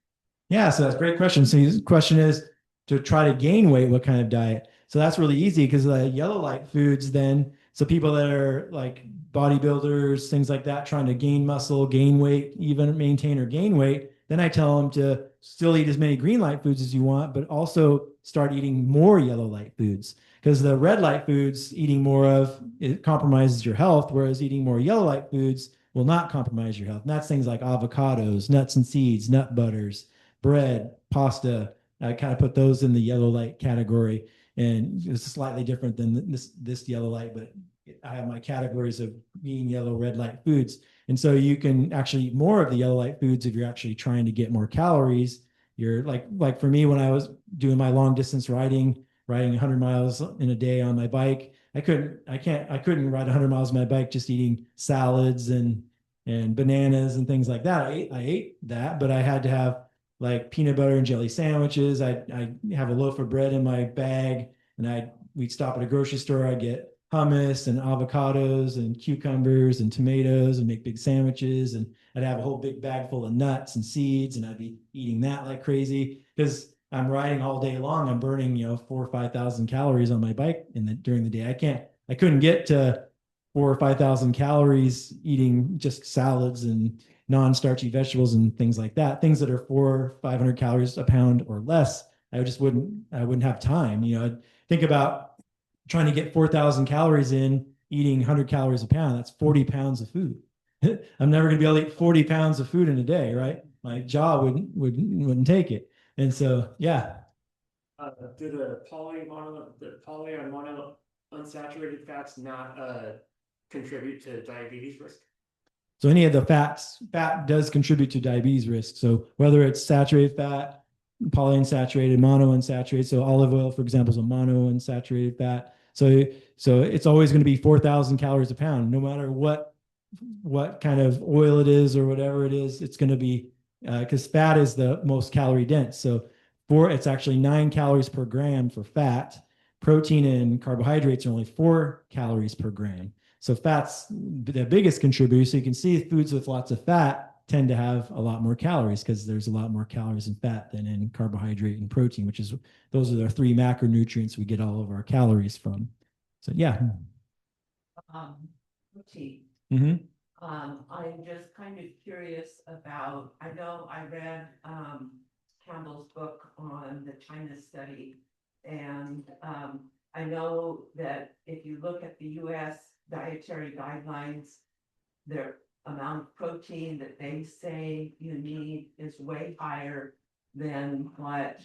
Yeah, so that's a great question. So the question is to try to gain weight, what kind of diet? So that's really easy because the yellow light foods then, so people that are like bodybuilders, things like that, trying to gain muscle, gain weight, even maintain or gain weight, then I tell them to still eat as many green light foods as you want, but also start eating more yellow light foods, because the red light foods eating more of, it compromises your health, whereas eating more yellow light foods will not compromise your health. And that's things like avocados, nuts and seeds, nut butters, bread, pasta. I kind of put those in the yellow light category, and it's slightly different than this yellow light, but I have my categories of green, yellow, red light foods. And so you can actually eat more of the yellow light foods if you're actually trying to get more calories. You're like for me, when I was doing my long distance riding 100 miles in a day on my bike, I couldn't ride 100 miles on my bike just eating salads and bananas and things like that. I ate that, but I had to have like peanut butter and jelly sandwiches. I have a loaf of bread in my bag, and I'd we'd stop at a grocery store, I'd get hummus and avocados and cucumbers and tomatoes and make big sandwiches. And I'd have a whole big bag full of nuts and seeds, and I'd be eating that like crazy because I'm riding all day long. I'm burning, 4,000 or 5,000 calories on my bike during the day. I couldn't get to 4,000 or 5,000 calories eating just salads and non-starchy vegetables and things like that. Things that are 400-500 calories a pound or less, I wouldn't have time. I'd think about trying to get 4,000 calories in, eating 100 calories a pound. That's 40 pounds of food. I'm never going to be able to eat 40 pounds of food in a day, right? My jaw wouldn't take it. And so, yeah. Do the poly and mono unsaturated fats not contribute to diabetes risk? So any of the fat does contribute to diabetes risk. So whether it's saturated fat, polyunsaturated, monounsaturated. So olive oil, for example, is a monounsaturated fat. So it's always going to be 4,000 calories a pound, no matter what kind of oil it is or whatever it is. It's going to be because fat is the most calorie dense. So it's actually 9 calories per gram for fat. Protein and carbohydrates are only 4 calories per gram. So fat's the biggest contributor. So you can see foods with lots of fat tend to have a lot more calories because there's a lot more calories in fat than in carbohydrate and protein, those are the 3 macronutrients we get all of our calories from. So yeah. Protein. Mm-hmm. I'm just kind of curious about, I know I read Campbell's book on the China study, and I know that if you look at the US dietary guidelines, their amount of protein that they say you need is way higher than what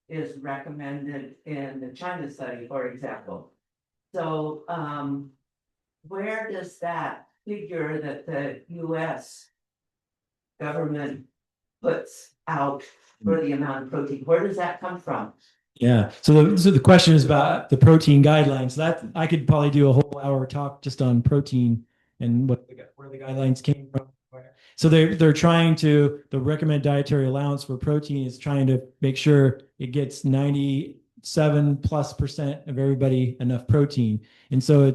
is recommended in the China study, for example. So where does that figure that the US government puts out for the amount of protein, where does that come from? Yeah. So the question is about the protein guidelines. That I could probably do a whole hour talk just on protein and where the guidelines came from. So they're trying to, the recommended dietary allowance for protein is trying to make sure it gets 97+% of everybody enough protein. And so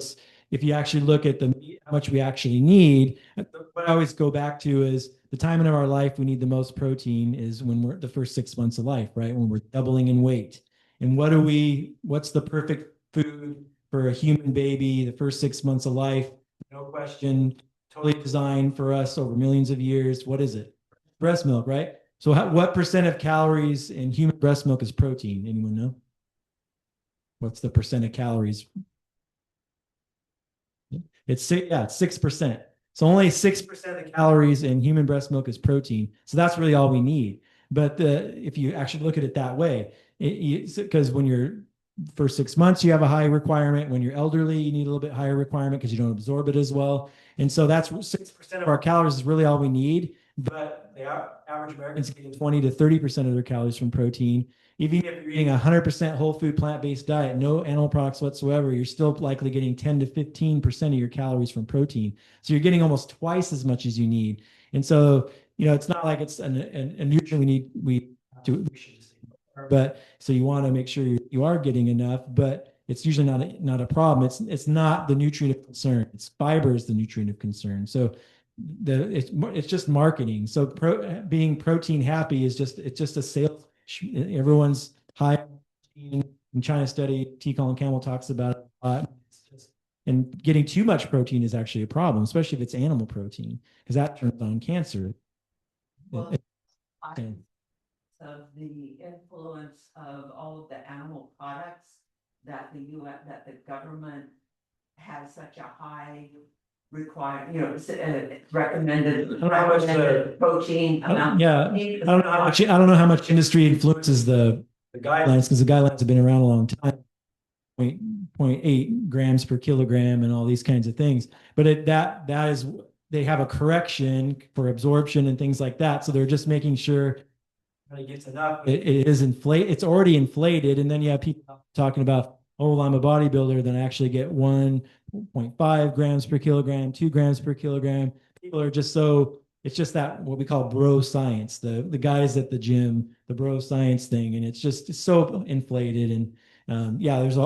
if you actually look at how much we actually need, what I always go back to is the time in our life we need the most protein is when we're the first 6 months of life, right? When we're doubling in weight. And what's the perfect food for a human baby, the first 6 months of life? No question, totally designed for us over millions of years. What is it? Breast milk, right? So what percent of calories in human breast milk is protein? Anyone know? What's the percent of calories? It's 6%. So only 6% of the calories in human breast milk is protein. So that's really all we need. But if you actually look at it that way, because when you're first 6 months, you have a high requirement. When you're elderly, you need a little bit higher requirement because you don't absorb it as well. And so that's 6% of our calories is really all we need. But the average American's getting 20 to 30% of their calories from protein. Even if you're eating 100% whole food plant-based diet, no animal products whatsoever, you're still likely getting 10 to 15% of your calories from protein. So you're getting almost twice as much as you need. And so, it's not like it's a nutrient we should just, but so you want to make sure you are getting enough, but it's usually not a problem. It's not the nutrient of concern. It's fiber is the nutrient of concern. So it's just marketing. So being protein happy is just a sales. Everyone's high in China study. T. Colin Campbell talks about it a lot. And getting too much protein is actually a problem, especially if it's animal protein, because that turns on cancer. Well, of the influence of all of the animal products that the government has such a high recommended protein amount. Yeah, I don't know how much industry influences the guidelines, because the guidelines have been around a long time. 0.8 grams per kilogram and all these kinds of things, but that is, they have a correction for absorption and things like that. So they're just making sure it gets enough. It is inflated. It's already inflated, and then you have people talking about, oh, well, I'm a bodybuilder, then I actually get 1.5 grams per kilogram, 2 grams per kilogram. People are just it's just that what we call bro science, the guys at the gym, the bro science thing, and it's so inflated. And there's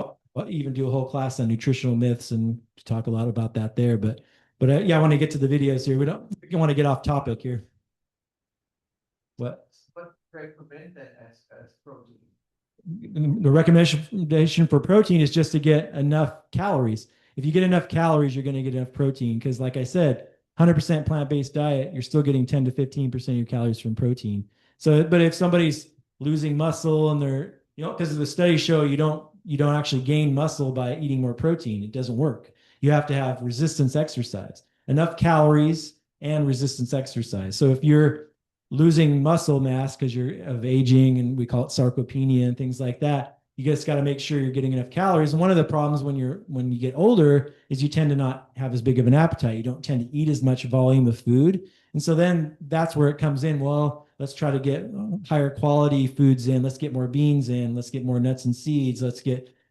even do a whole class on nutritional myths and talk a lot about that there. But yeah, I want to get to the videos here. We don't want to get off topic here. What? What recommend that as protein? The recommendation for protein is just to get enough calories. If you get enough calories, you're going to get enough protein. Because like I said, 100% plant-based diet, you're still getting 10 to 15% of your calories from protein. So, but if somebody's losing muscle and they're, because the studies show you don't actually gain muscle by eating more protein. It doesn't work. You have to have resistance exercise, enough calories and resistance exercise. So if you're losing muscle mass because you're of aging, and we call it sarcopenia and things like that, you just got to make sure you're getting enough calories. And one of the problems when you get older is you tend to not have as big of an appetite. You don't tend to eat as much volume of food. And so then that's where it comes in. Well, let's try to get higher quality foods in. Let's get more beans in. Let's get more nuts and seeds.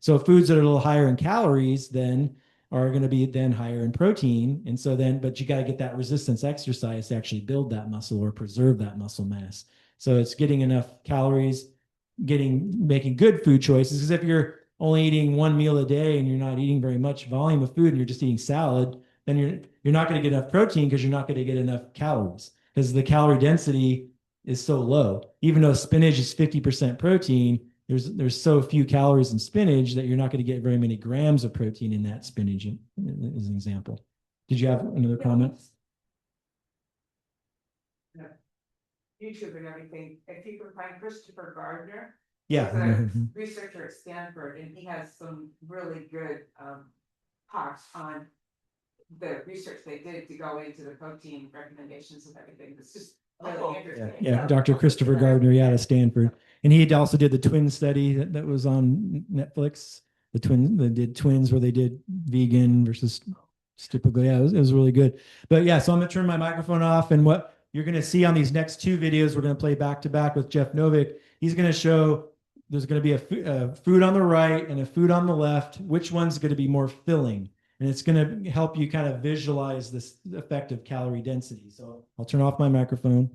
So foods that are a little higher in calories then are going to be then higher in protein. And so then, but you got to get that resistance exercise to actually build that muscle or preserve that muscle mass. So it's getting enough calories, making good food choices. Because if you're only eating one meal a day and you're not eating very much volume of food and you're just eating salad, then you're not going to get enough protein because you're not going to get enough calories, because the calorie density is so low. Even though spinach is 50% protein, there's so few calories in spinach that you're not going to get very many grams of protein in that spinach, as an example. Did you have another comment? No. YouTube and everything. If you can find Christopher Gardner, Yeah. he's a researcher at Stanford, and he has some really good talks on the research they did to go into the protein recommendations and everything. It's just really interesting. Yeah, Dr. Christopher Gardner, out of Stanford. And he also did the twin study that was on Netflix. They did twins where they did vegan versus typical. Yeah, it was really good. But yeah, so I'm going to turn my microphone off. And what you're going to see on these next two videos, we're going to play back to back with Jeff Novick. He's going to show there's going to be a food on the right and a food on the left. Which one's going to be more filling? And it's going to help you kind of visualize this effect of calorie density. So I'll turn off my microphone.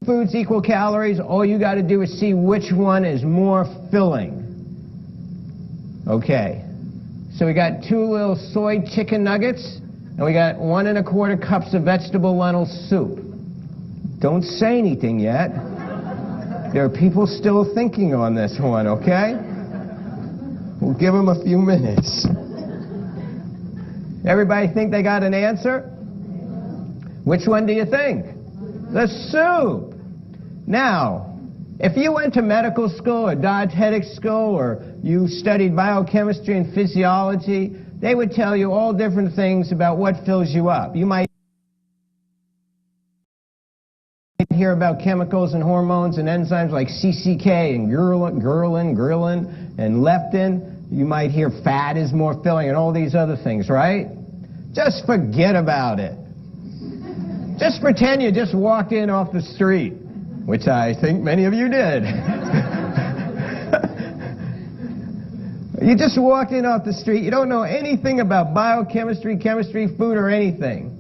Foods equal calories. All you got to do is see which one is more filling. Okay, so we got 2 little soy chicken nuggets, and we got 1 1/4 cups of vegetable lentil soup. Don't say anything yet. There are people still thinking on this one, okay? We'll give them a few minutes. Everybody think they got an answer? Which one do you think? The soup. Now, if you went to medical school or dietetic school or you studied biochemistry and physiology, they would tell you all different things about what fills you up. You might hear about chemicals and hormones and enzymes like CCK and ghrelin, and leptin. You might hear fat is more filling and all these other things, right? Just forget about it. Just pretend you just walked in off the street, which I think many of you did. You just walked in off the street. You don't know anything about biochemistry, chemistry, food, or anything.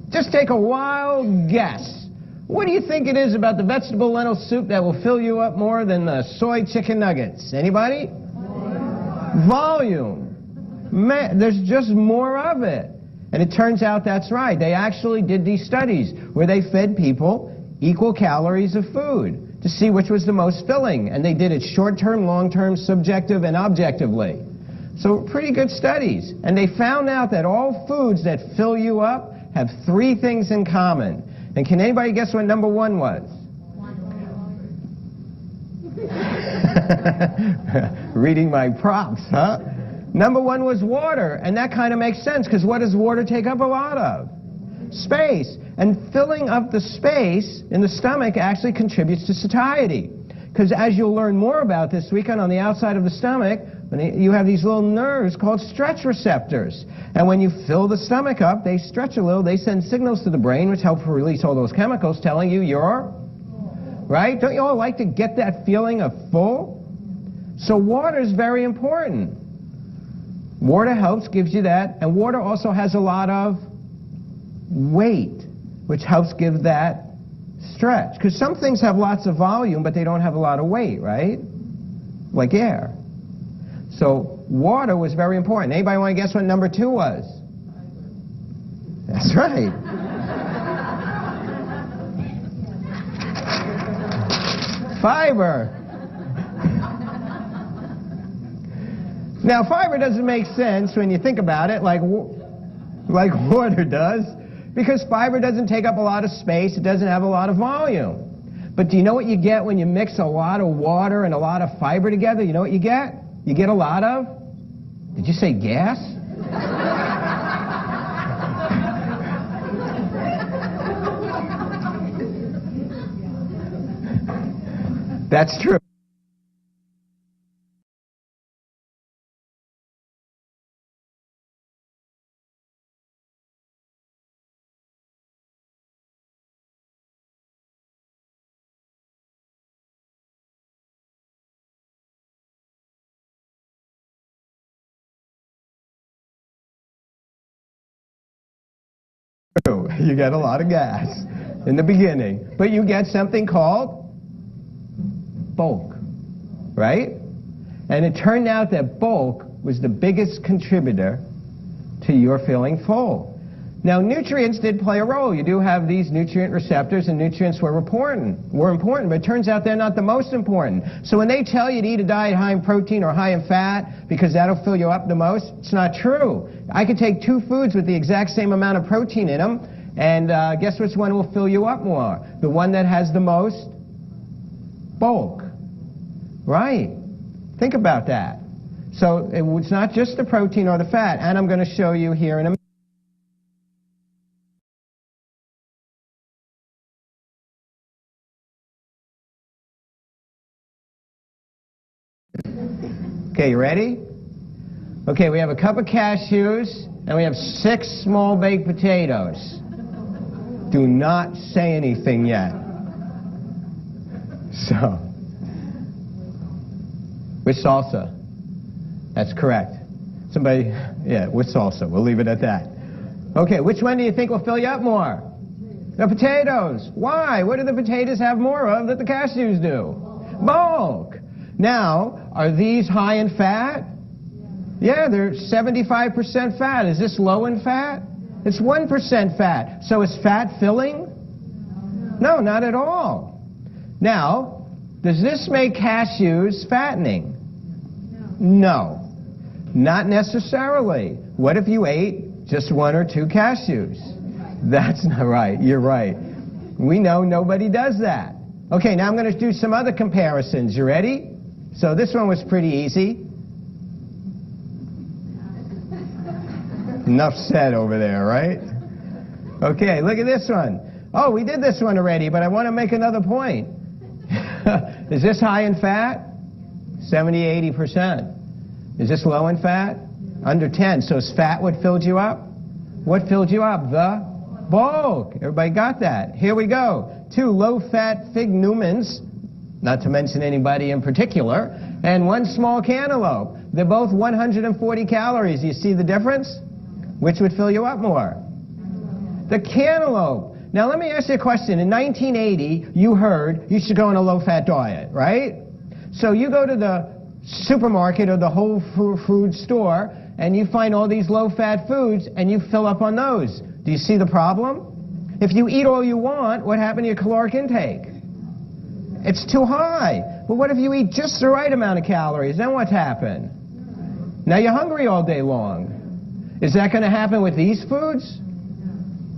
Just take a wild guess. What do you think it is about the vegetable lentil soup that will fill you up more than the soy chicken nuggets? Anybody? Volume. Man, there's just more of it. And it turns out that's right. They actually did these studies where they fed people equal calories of food to see which was the most filling. And they did it short-term, long-term, subjective, and objectively. So pretty good studies. And they found out that all foods that fill you up have 3 things in common. And can anybody guess what number 1 was? Reading my prompts, huh? Number 1 was water, and that kind of makes sense, because what does water take up a lot of? Space. And filling up the space in the stomach actually contributes to satiety. Because as you'll learn more about this weekend, on the outside of the stomach, you have these little nerves called stretch receptors. And when you fill the stomach up, they stretch a little, they send signals to the brain, which help release all those chemicals telling you you're right? Don't you all like to get that feeling of full? So water is very important. Water helps, gives you that, and water also has a lot of weight, which helps give that stretch. Because some things have lots of volume, but they don't have a lot of weight, right? Like air. So water was very important. Anybody want to guess what number 2 was? That's right. Fiber. Now, fiber doesn't make sense when you think about it like water does, because fiber doesn't take up a lot of space, it doesn't have a lot of volume. But do you know what you get when you mix a lot of water and a lot of fiber together? You know what you get? You get a lot of, did you say gas? That's true. You get a lot of gas in the beginning, but you get something called bulk, right? And it turned out that bulk was the biggest contributor to your feeling full. Now, nutrients did play a role. You do have these nutrient receptors, and nutrients were important, but it turns out they're not the most important. So when they tell you to eat a diet high in protein or high in fat because that'll fill you up the most, it's not true. I could take 2 foods with the exact same amount of protein in them, and guess which one will fill you up more? The one that has the most bulk. Right. Think about that. So it's not just the protein or the fat, and I'm going to show you here in a minute. Okay, you ready? Okay, we have a cup of cashews, and we have 6 small baked potatoes. Do not say anything yet. So, with salsa. That's correct. Somebody, yeah, with salsa. We'll leave it at that. Okay, which one do you think will fill you up more? The potatoes. Why? What do the potatoes have more of that the cashews do? Bulk. Now, are these high in fat? Yeah, they're 75% fat. Is this low in fat? It's 1% fat. So is fat filling? No, not at all. Now, does this make cashews fattening? No, not necessarily. What if you ate just 1 or 2 cashews? That's not right. You're right. We know nobody does that. Okay, now I'm going to do some other comparisons. You ready? So this one was pretty easy. Enough said over there, right? Okay, look at this one. Oh, we did this one already, but I want to make another point. Is this high in fat? 70–80%. Is this low in fat? Under 10. So is fat what filled you up? What filled you up? The bulk. Everybody got that? Here we go. 2 low-fat fig Newmans, not to mention anybody in particular, and 1 small cantaloupe. They're both 140 calories. You see the difference? Which would fill you up more? The cantaloupe. Now let me ask you a question. In 1980, you heard you should go on a low-fat diet, right? So you go to the supermarket or the whole food store, and you find all these low-fat foods, and you fill up on those. Do you see the problem? If you eat all you want, what happened to your caloric intake? It's too high. But what if you eat just the right amount of calories? Then what's happened? Now you're hungry all day long. Is that going to happen with these foods?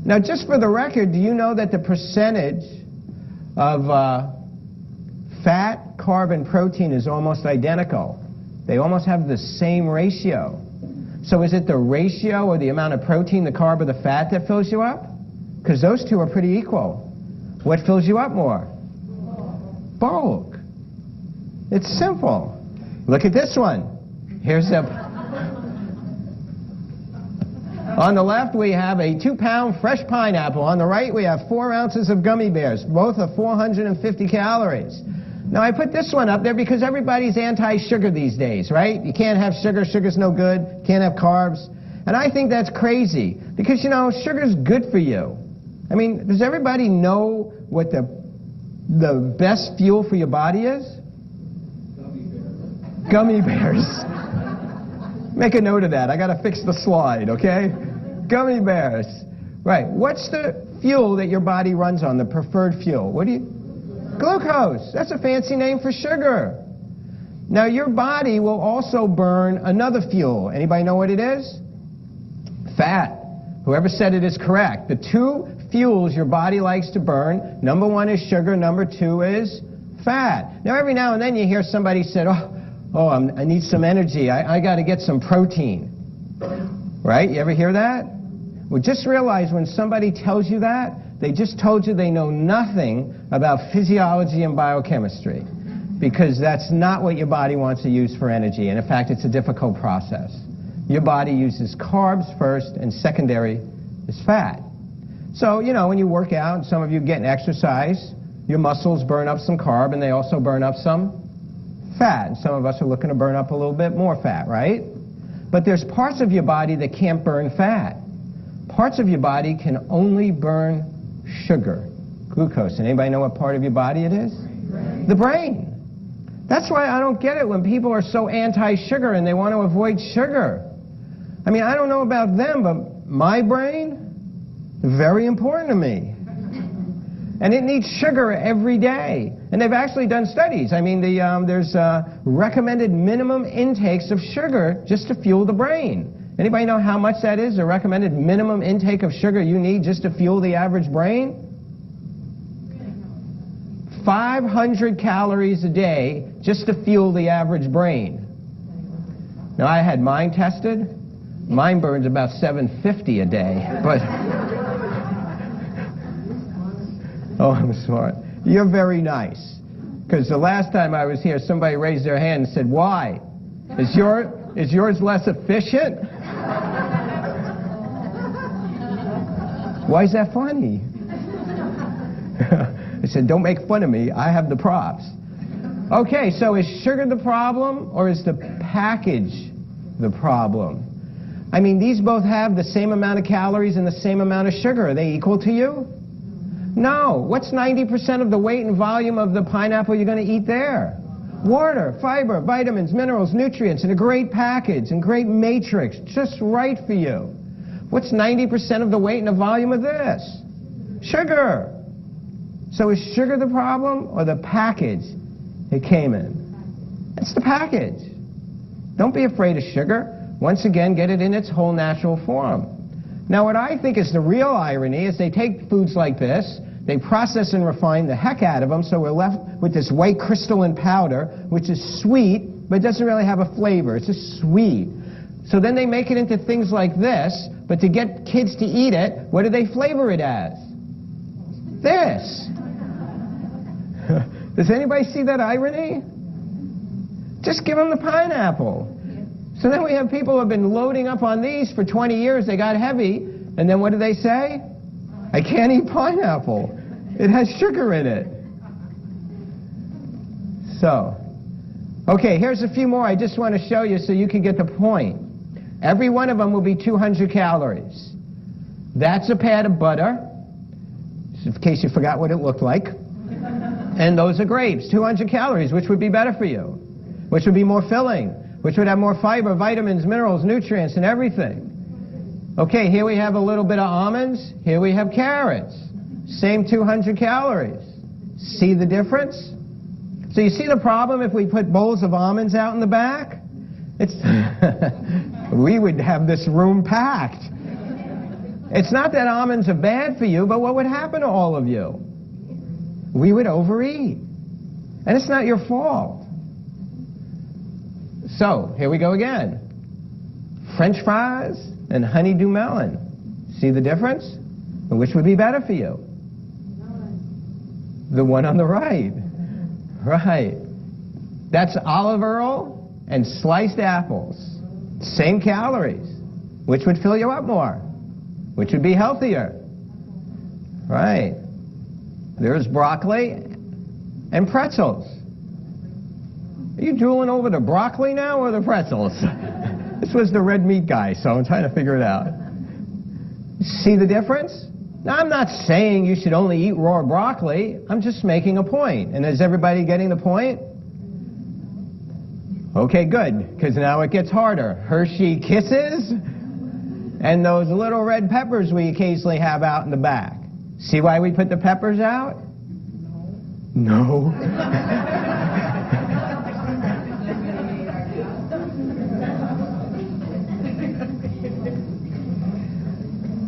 Now, just for the record, do you know that the percentage of fat, carb, and protein is almost identical? They almost have the same ratio. So is it the ratio or the amount of protein, the carb, or the fat that fills you up? Because those two are pretty equal. What fills you up more? Bulk. It's simple. Look at this one. Here's a... On the left, we have a 2-pound fresh pineapple. On the right, we have 4 ounces of gummy bears. Both are 450 calories. Now, I put this one up there because everybody's anti-sugar these days, right? You can't have sugar. Sugar's no good. Can't have carbs. And I think that's crazy because, you know, sugar's good for you. I mean, does everybody know what the best fuel for your body is? Gummy bears. Make a note of that. I got to fix the slide, okay? Gummy bears. Right. What's the fuel that your body runs on, the preferred fuel? What do you... Glucose. That's a fancy name for sugar. Now, your body will also burn another fuel. Anybody know what it is? Fat. Whoever said it is correct. The 2 fuels your body likes to burn, number 1 is sugar, number 2 is fat. Now, every now and then you hear somebody say, I need some energy. I got to get some protein. Right? You ever hear that? Well, just realize when somebody tells you that, they just told you they know nothing about physiology and biochemistry, because that's not what your body wants to use for energy. And in fact, it's a difficult process. Your body uses carbs first, and secondary is fat. So, you know, when you work out, and some of you get exercise, your muscles burn up some carb, and they also burn up some fat. And some of us are looking to burn up a little bit more fat, right? But there's parts of your body that can't burn fat. Parts of your body can only burn sugar, glucose. And anybody know what part of your body it is? The brain. That's why I don't get it when people are so anti-sugar and they want to avoid sugar. I mean, I don't know about them, but my brain, very important to me. And it needs sugar every day. And they've actually done studies. I mean, there's recommended minimum intakes of sugar just to fuel the brain. Anybody know how much that is, the recommended minimum intake of sugar you need just to fuel the average brain? 500 calories a day just to fuel the average brain. Now, I had mine tested. Mine burns about 750 a day, but... Oh, I'm smart. You're very nice. Because the last time I was here, somebody raised their hand and said, why? Is yours less efficient? Why is that funny? I said, don't make fun of me. I have the props. Okay, so is sugar the problem, or is the package the problem? I mean, these both have the same amount of calories and the same amount of sugar. Are they equal to you? No. What's 90% of the weight and volume of the pineapple you're going to eat there? Water, fiber, vitamins, minerals, nutrients, and a great package and great matrix, just right for you. What's 90% of the weight and the volume of this? Sugar. So is sugar the problem or the package it came in? It's the package. Don't be afraid of sugar. Once again, get it in its whole natural form. Now, what I think is the real irony is they take foods like this, they process and refine the heck out of them, so we're left with this white crystalline powder, which is sweet, but doesn't really have a flavor. It's just sweet. So then they make it into things like this, but to get kids to eat it, what do they flavor it as? This. Does anybody see that irony? Just give them the pineapple. So then we have people who have been loading up on these for 20 years. They got heavy. And then what do they say? I can't eat pineapple. It has sugar in it. So, okay, here's a few more I just want to show you so you can get the point. Every one of them will be 200 calories. That's a pat of butter, in case you forgot what it looked like. And those are grapes, 200 calories. Which would be better for you? Which would be more filling? Which would have more fiber, vitamins, minerals, nutrients, and everything. Okay, here we have a little bit of almonds. Here we have carrots. Same 200 calories. See the difference? So you see the problem if we put bowls of almonds out in the back? It's we would have this room packed. It's not that almonds are bad for you, but what would happen to all of you? We would overeat. And it's not your fault. So, here we go again. French fries and honeydew melon. See the difference? And which would be better for you? The one on the right. Right. That's olive oil and sliced apples. Same calories. Which would fill you up more? which would be healthier. Right. There's broccoli and pretzels. Are you drooling over the broccoli now or the pretzels? This was the red meat guy, so I'm trying to figure it out. See the difference? Now, I'm not saying you should only eat raw broccoli. I'm just making a point. And is everybody getting the point? Okay, good, because now it gets harder. Hershey Kisses and those little red peppers we occasionally have out in the back. See why we put the peppers out? No.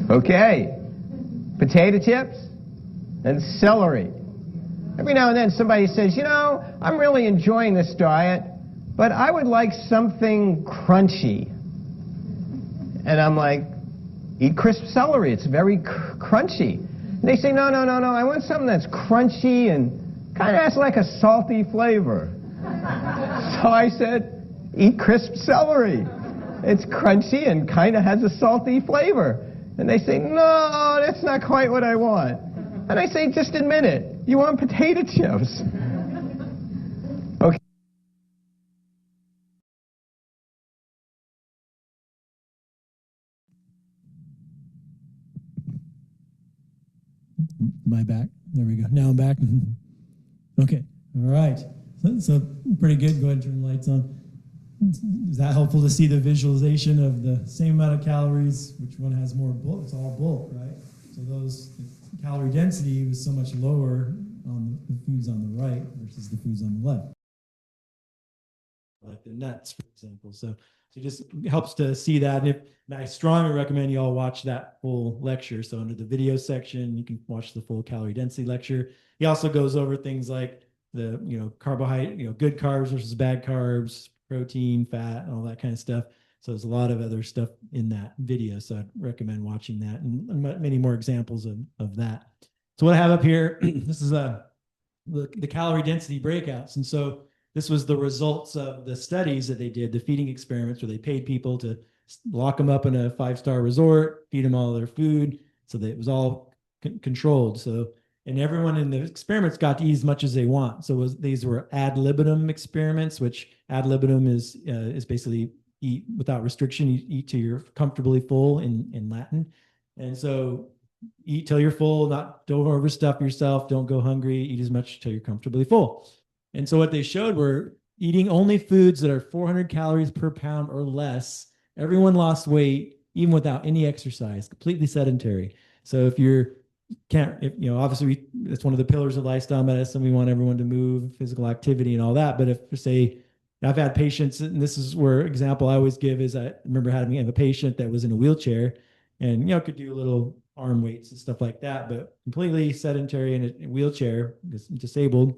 Okay. Potato chips and celery. Every now and then somebody says, you know, I'm really enjoying this diet, but I would like something crunchy. And I'm like, eat crisp celery. It's very crunchy. And they say, no, I want something that's crunchy and kind of has like a salty flavor. So I said, eat crisp celery. It's crunchy and kind of has a salty flavor. And they say, no, that's not quite what I want. And I say, just admit it. You want potato chips. Okay. Am I back? There we go. Now I'm back. Okay. All right. So pretty good. Go ahead and turn the lights on. Is that helpful to see the visualization of the same amount of calories? Which one has more bulk? It's all bulk, right? So the calorie density was so much lower on the foods on the right versus the foods on the left. Like the nuts, for example. So it just helps to see that. And I strongly recommend you all watch that full lecture. So under the video section, you can watch the full calorie density lecture. He also goes over things like the, carbohydrate, good carbs versus bad carbs, protein, fat, and all that kind of stuff. So there's a lot of other stuff in that video. So I'd recommend watching that and many more examples of that. So what I have up here, this is the calorie density breakouts. And so this was the results of the studies that they did, the feeding experiments where they paid people to lock them up in a 5-star resort, feed them all their food so that it was all controlled. So, and everyone in the experiments got to eat as much as they want. So these were ad libitum experiments, which ad libitum is basically eat without restriction. You eat till you're comfortably full in Latin. And so eat till you're full, don't overstuff yourself, don't go hungry, eat as much till you're comfortably full. And so what they showed were eating only foods that are 400 calories per pound or less. Everyone lost weight, even without any exercise, completely sedentary. So obviously that's one of the pillars of lifestyle medicine. We want everyone to move, physical activity and all that. But if say, I've had patients, and this is where example I always give is I remember having a patient that was in a wheelchair and, could do a little arm weights and stuff like that, but completely sedentary in a wheelchair, disabled.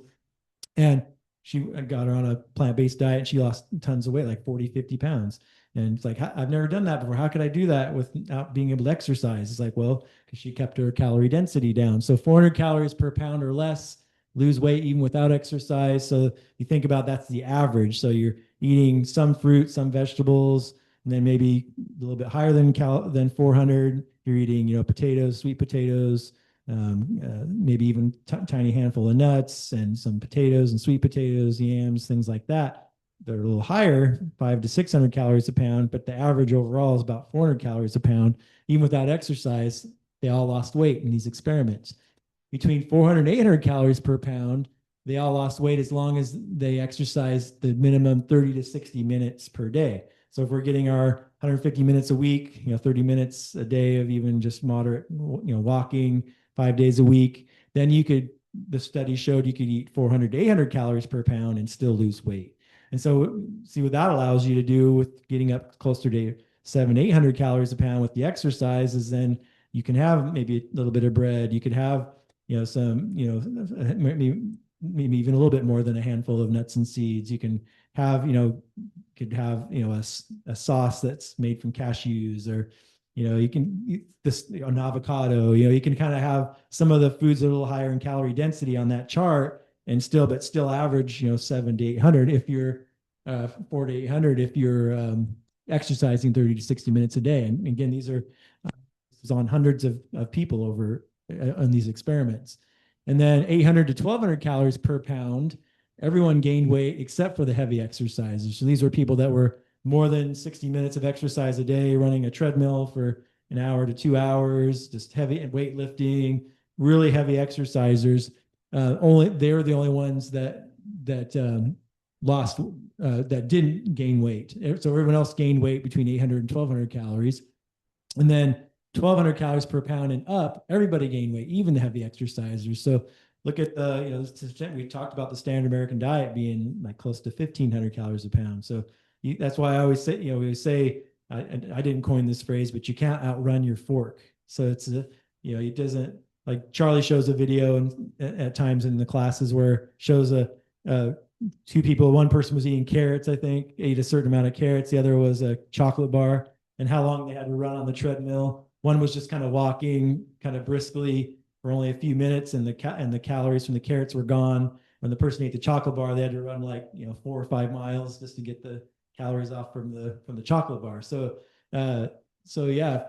And she got her on a plant-based diet and she lost tons of weight, like 40, 50 pounds. And it's like, I've never done that before. How could I do that without being able to exercise? It's like, well, because she kept her calorie density down. So 400 calories per pound or less, lose weight even without exercise. So you think about that's the average. So you're eating some fruit, some vegetables, and then maybe a little bit higher than 400. You're eating, potatoes, sweet potatoes, maybe even tiny handful of nuts and some potatoes and sweet potatoes, yams, things like that. They're a little higher, 500 to 600 calories a pound, but the average overall is about 400 calories a pound. Even without exercise, they all lost weight in these experiments. Between 400 and 800 calories per pound, they all lost weight as long as they exercised the minimum 30 to 60 minutes per day. So if we're getting our 150 minutes a week, 30 minutes a day of even just moderate, walking 5 days a week, then the study showed you could eat 400 to 800 calories per pound and still lose weight. And so see what that allows you to do with getting up closer to 700, 800 calories a pound with the exercise is then you can have maybe a little bit of bread. You could have, some, maybe even a little bit more than a handful of nuts and seeds. You can have, a sauce that's made from cashews or, you can eat an avocado, you can kind of have some of the foods that are a little higher in calorie density on that chart and still average, 700 to 800 if you're 400 to 800 if you're exercising 30 to 60 minutes a day. And again, these are was on hundreds of people over on these experiments. And then 800 to 1200 calories per pound, everyone gained weight except for the heavy exercisers. So these were people that were more than 60 minutes of exercise a day, running a treadmill for an hour to 2 hours, just heavy weightlifting, really heavy exercisers. Only they were the only ones that lost that didn't gain weight. So everyone else gained weight between 800 and 1200 calories. And then 1200 calories per pound and up, everybody gained weight, even the heavy exercisers. So look at we talked about the standard American diet being like close to 1500 calories a pound. So that's why I always say, we always say, I didn't coin this phrase, but you can't outrun your fork. So it's it doesn't, like Charlie shows a video and at times in the classes where shows two people, one person was eating carrots, I think, ate a certain amount of carrots. The other was a chocolate bar, and how long they had to run on the treadmill. One was just kind of walking kind of briskly for only a few minutes, and the calories from the carrots were gone. When the person ate the chocolate bar, they had to run like 4 or 5 miles just to get the calories off from the chocolate bar. So yeah,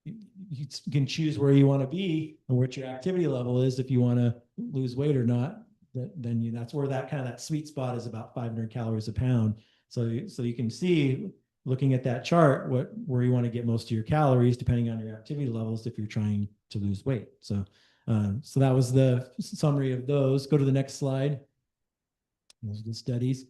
you can choose where you want to be and what your activity level is if you want to lose weight or not. Then that's where that sweet spot is, about 500 calories a pound. So you can see, looking at that chart, where you want to get most of your calories depending on your activity levels if you're trying to lose weight. So that was the summary of those. Go to the next slide. Those are the studies.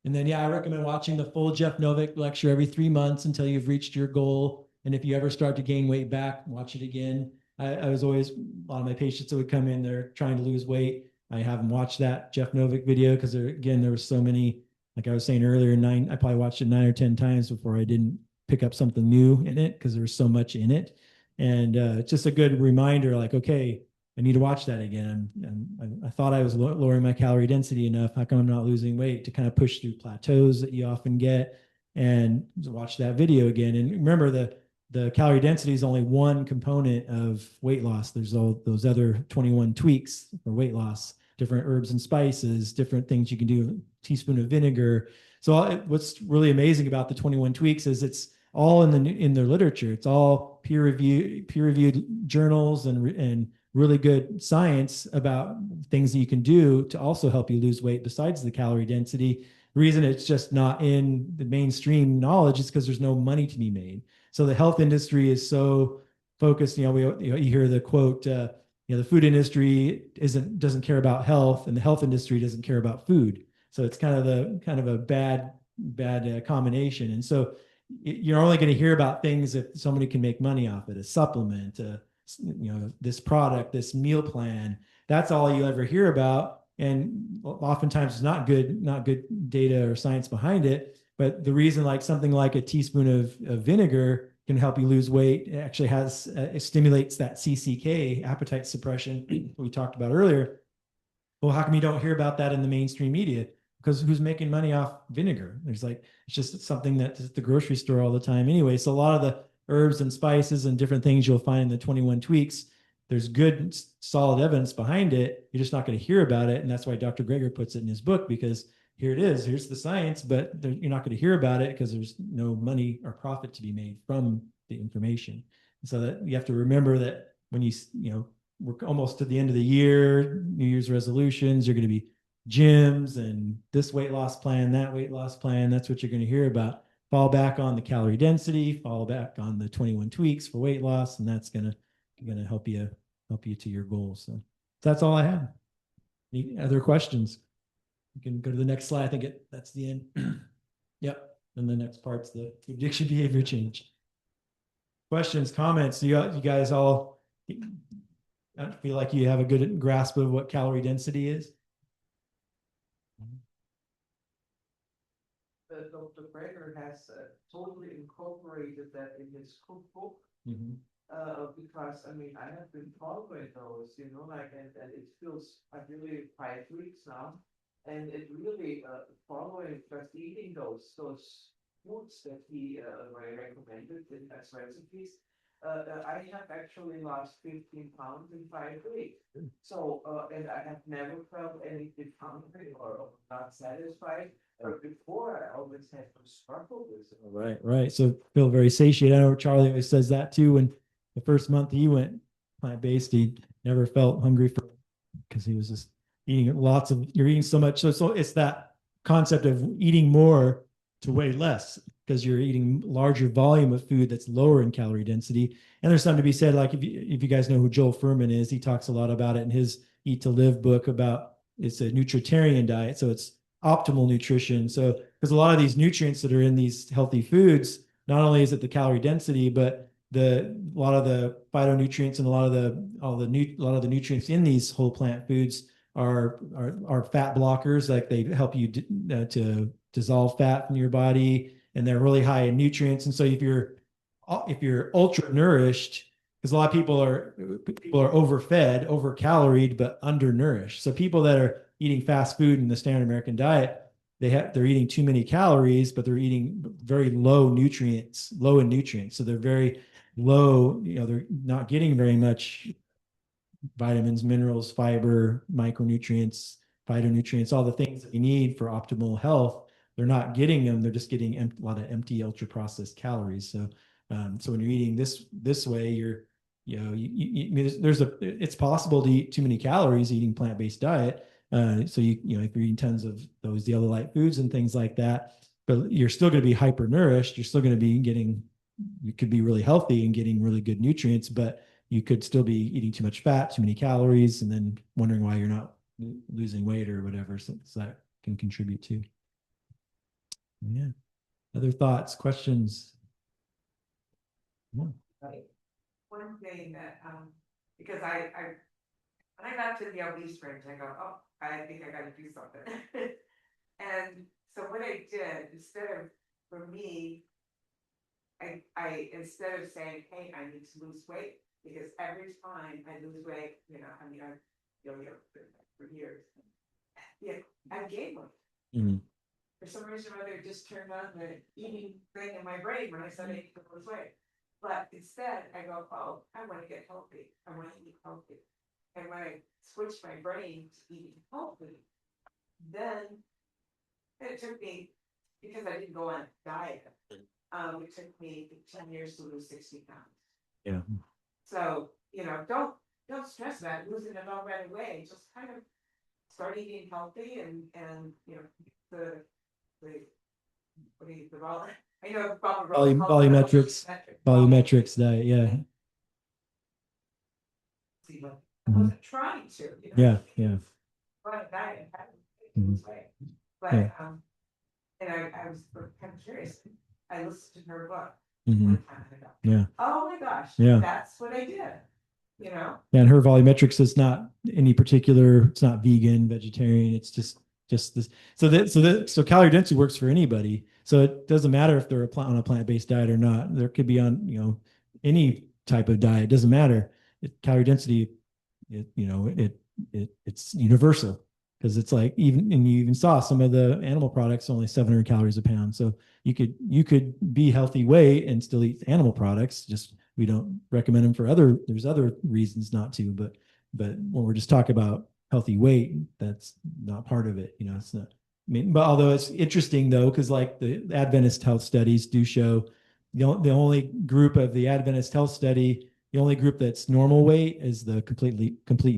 And then, I recommend watching the full Jeff Novick lecture every 3 months until you've reached your goal. And if you ever start to gain weight back, watch it again. I was always, a lot of my patients that would come in, they're trying to lose weight. I have them watch that Jeff Novick video because there were so many, like I was saying earlier, I probably watched it 9 or 10 times before I didn't pick up something new in it because there was so much in it. And it's just a good reminder, like, okay, I need to watch that again. And I thought I was lowering my calorie density enough. How come I'm not losing weight? To kind of push through plateaus that you often get, and watch that video again. And remember, the calorie density is only one component of weight loss. There's all those other 21 tweaks for weight loss, different herbs and spices, different things you can do, a teaspoon of vinegar. So what's really amazing about the 21 tweaks is it's all in the literature. It's all peer reviewed journals and really good science about things that you can do to also help you lose weight besides the calorie density. The reason it's just not in the mainstream knowledge is because there's no money to be made. So the health industry is so focused. You hear the quote, the food industry doesn't care about health, and the health industry doesn't care about food. So it's kind of a bad combination. And so you're only going to hear about things if somebody can make money off it, a supplement, this product, this meal plan. That's all you ever hear about. And oftentimes it's not good data or science behind it. But the reason, like something like a teaspoon of vinegar can help you lose weight, it actually it stimulates that CCK, appetite suppression, we talked about earlier. Well, how come you don't hear about that in the mainstream media? Because who's making money off vinegar? It's just something that's at the grocery store all the time anyway. So a lot of the herbs and spices and different things you'll find in the 21 tweaks, there's good solid evidence behind it. You're just not going to hear about it. And that's why Dr. Greger puts it in his book, because here it is, here's the science, but you're not going to hear about it because there's no money or profit to be made from the information. And so that you have to remember that when we're almost to the end of the year, New Year's resolutions, you're going to be gyms and this weight loss plan, that weight loss plan. That's what you're going to hear about. Fall back on the calorie density, fall back on the 21 tweaks for weight loss, and that's going to help you to your goals. So that's all I have. Any other questions? You can go to the next slide. I think that's the end. Yep. And the next part's the addiction behavior change. Questions, comments? You guys all feel like you have a good grasp of what calorie density is? Dr. Greger has totally incorporated that in his cookbook. Mm-hmm. Because I have been following those, and it feels like really 5 weeks now, and it really following just eating those foods that he recommended in as recipes. I have actually lost 15 pounds in 5 weeks. So, and I have never felt anything hungry or not satisfied. Before, I always had to struggle with it. Right. So feel very satiated. I know Charlie always says that too. When the first month he went plant-based, he never felt hungry for, because he was just eating lots of, you're eating so much. So it's that concept of eating more to weigh less, because you're eating larger volume of food that's lower in calorie density. And there's something to be said, like if you guys know who Joel Fuhrman is, he talks a lot about it in his Eat to Live book about, it's a nutritarian diet. So it's optimal nutrition. So because a lot of these nutrients that are in these healthy foods, not only is it the calorie density, but a lot of the phytonutrients and a lot of the nutrients in these whole plant foods are fat blockers. Like they help you to dissolve fat in your body, and they're really high in nutrients. And so if you're ultra nourished, because a lot of people are overfed, overcaloried, but undernourished. So people that are eating fast food in the standard American diet, they're eating too many calories, but they're eating very low in nutrients. So they're very low, they're not getting very much vitamins, minerals, fiber, micronutrients, phytonutrients, all the things that you need for optimal health. They're not getting them. They're just getting a lot of empty, ultra processed calories. So when you're eating this way, it's possible to eat too many calories eating plant-based diet. So if you're eating tons of those yellow light foods and things like that, but you're still going to be hyper nourished. You're still going to be you could be really healthy and getting really good nutrients, but you could still be eating too much fat, too many calories, and then wondering why you're not losing weight or whatever. So that can contribute too. Yeah. Other thoughts, questions? Yeah. Right. One thing that, because I when I got to the obese range, I go, oh, I think I got to do something. And so what I did, for me, I instead of saying, hey, I need to lose weight, because every time I lose weight, I've yo-yo for years. Yeah, I gained weight. Mm-hmm. For some reason or other, it just turned on the eating thing in my brain when I said I need to lose weight. But instead, I go, oh, I want to get healthy. I want to eat healthy. And when I switched my brain to eating healthy, then it took me, because I didn't go on a diet, it took me 10 years to lose 60 pounds. Yeah. So, don't stress about losing it all right away. Just kind of start eating healthy and the what do you call it? I know volumetrics diet. Yeah. I wasn't trying to. Yeah. But diet, Mhm. but Yeah. and I was kind of curious. I listened to her book Mhm. one time and I go, Yeah. oh my gosh, Yeah. that's what I did. Yeah, and her volumetrics is not any particular. It's not vegan, vegetarian. It's just this. So calorie density works for anybody. So it doesn't matter if they're on a plant-based diet or not. There could be on any type of diet. It doesn't matter. Calorie density, it's universal, because it's like you even saw some of the animal products only 700 calories a pound. So you could be healthy weight and still eat animal products. Just we don't recommend them there's other reasons not to, but when we're just talking about healthy weight, that's not part of it. It's not. But although it's interesting though, because like the Adventist health studies do show the only group of the Adventist health study, the only group that's normal weight is the complete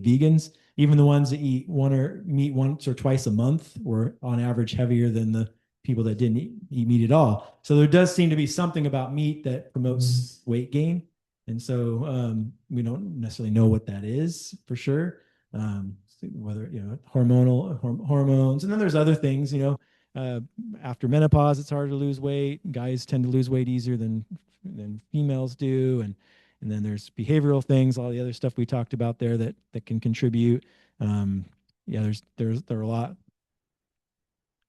vegans. Even the ones that eat meat once or twice a month were on average heavier than the people that didn't eat meat at all. So there does seem to be something about meat that promotes weight gain. And so we don't necessarily know what that is for sure. Whether, hormones, and then there's other things, after menopause, it's harder to lose weight. Guys tend to lose weight easier than females do. And then there's behavioral things, all the other stuff we talked about there that can contribute. There are a lot.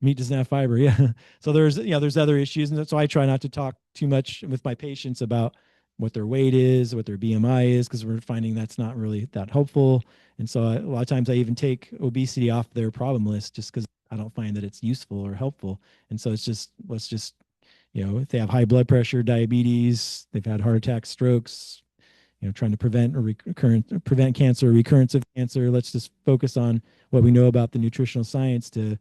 Meat doesn't have fiber. Yeah. So there's other issues. And so I try not to talk too much with my patients about what their weight is, what their BMI is, because we're finding that's not really that helpful. And so a lot of times I even take obesity off their problem list just because I don't find that it's useful or helpful. And so it's just, let's just, if they have high blood pressure, diabetes, they've had heart attacks, strokes, trying to prevent cancer, recurrence of cancer. Let's just focus on what we know about the nutritional science to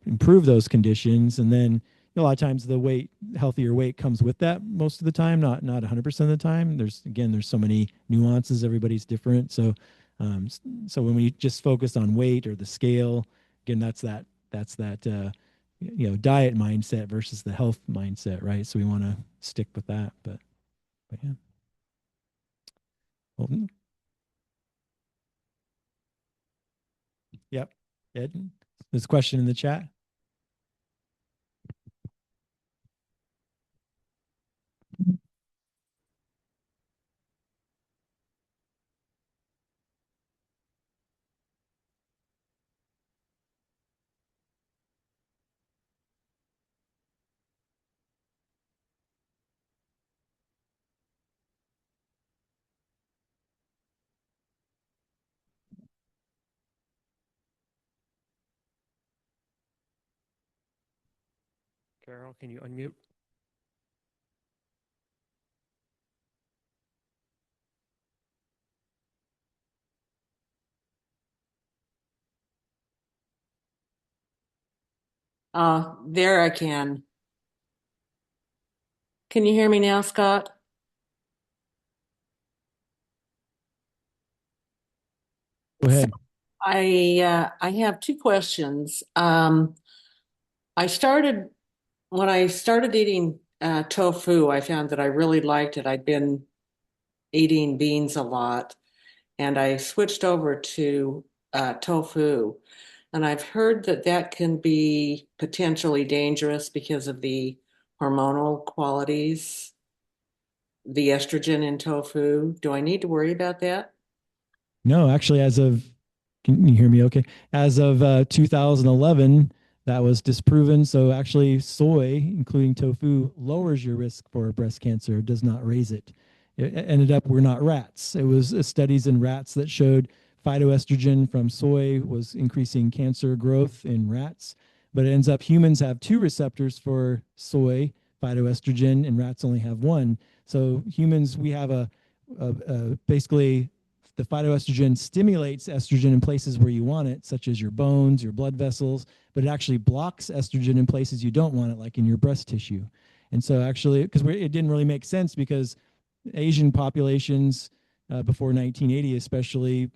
improve those conditions. And then, a lot of times the healthier weight comes with that most of the time, not 100% of the time. There's so many nuances. Everybody's different. So when we just focus on weight or the scale, again, that's that diet mindset versus the health mindset, right? So we want to stick with that. But yeah. Well, yep. Ed, there's a question in the chat. Carol, can you unmute? There I can. Can you hear me now, Scott? Go ahead. I have two questions. When I started eating tofu, I found that I really liked it. I'd been eating beans a lot, and I switched over to tofu. And I've heard that that can be potentially dangerous because of the hormonal qualities, the estrogen in tofu. Do I need to worry about that? No, actually, can you hear me okay? As of 2011, that was disproven. So actually, soy, including tofu, lowers your risk for breast cancer, does not raise it. It ended up, we're not rats. It was studies in rats that showed phytoestrogen from soy was increasing cancer growth in rats. But it ends up humans have two receptors for soy, phytoestrogen, and rats only have one. So humans, we have basically the phytoestrogen stimulates estrogen in places where you want it, such as your bones, your blood vessels, but it actually blocks estrogen in places you don't want it, like in your breast tissue. And so actually, because it didn't really make sense because Asian populations before 1980, especially,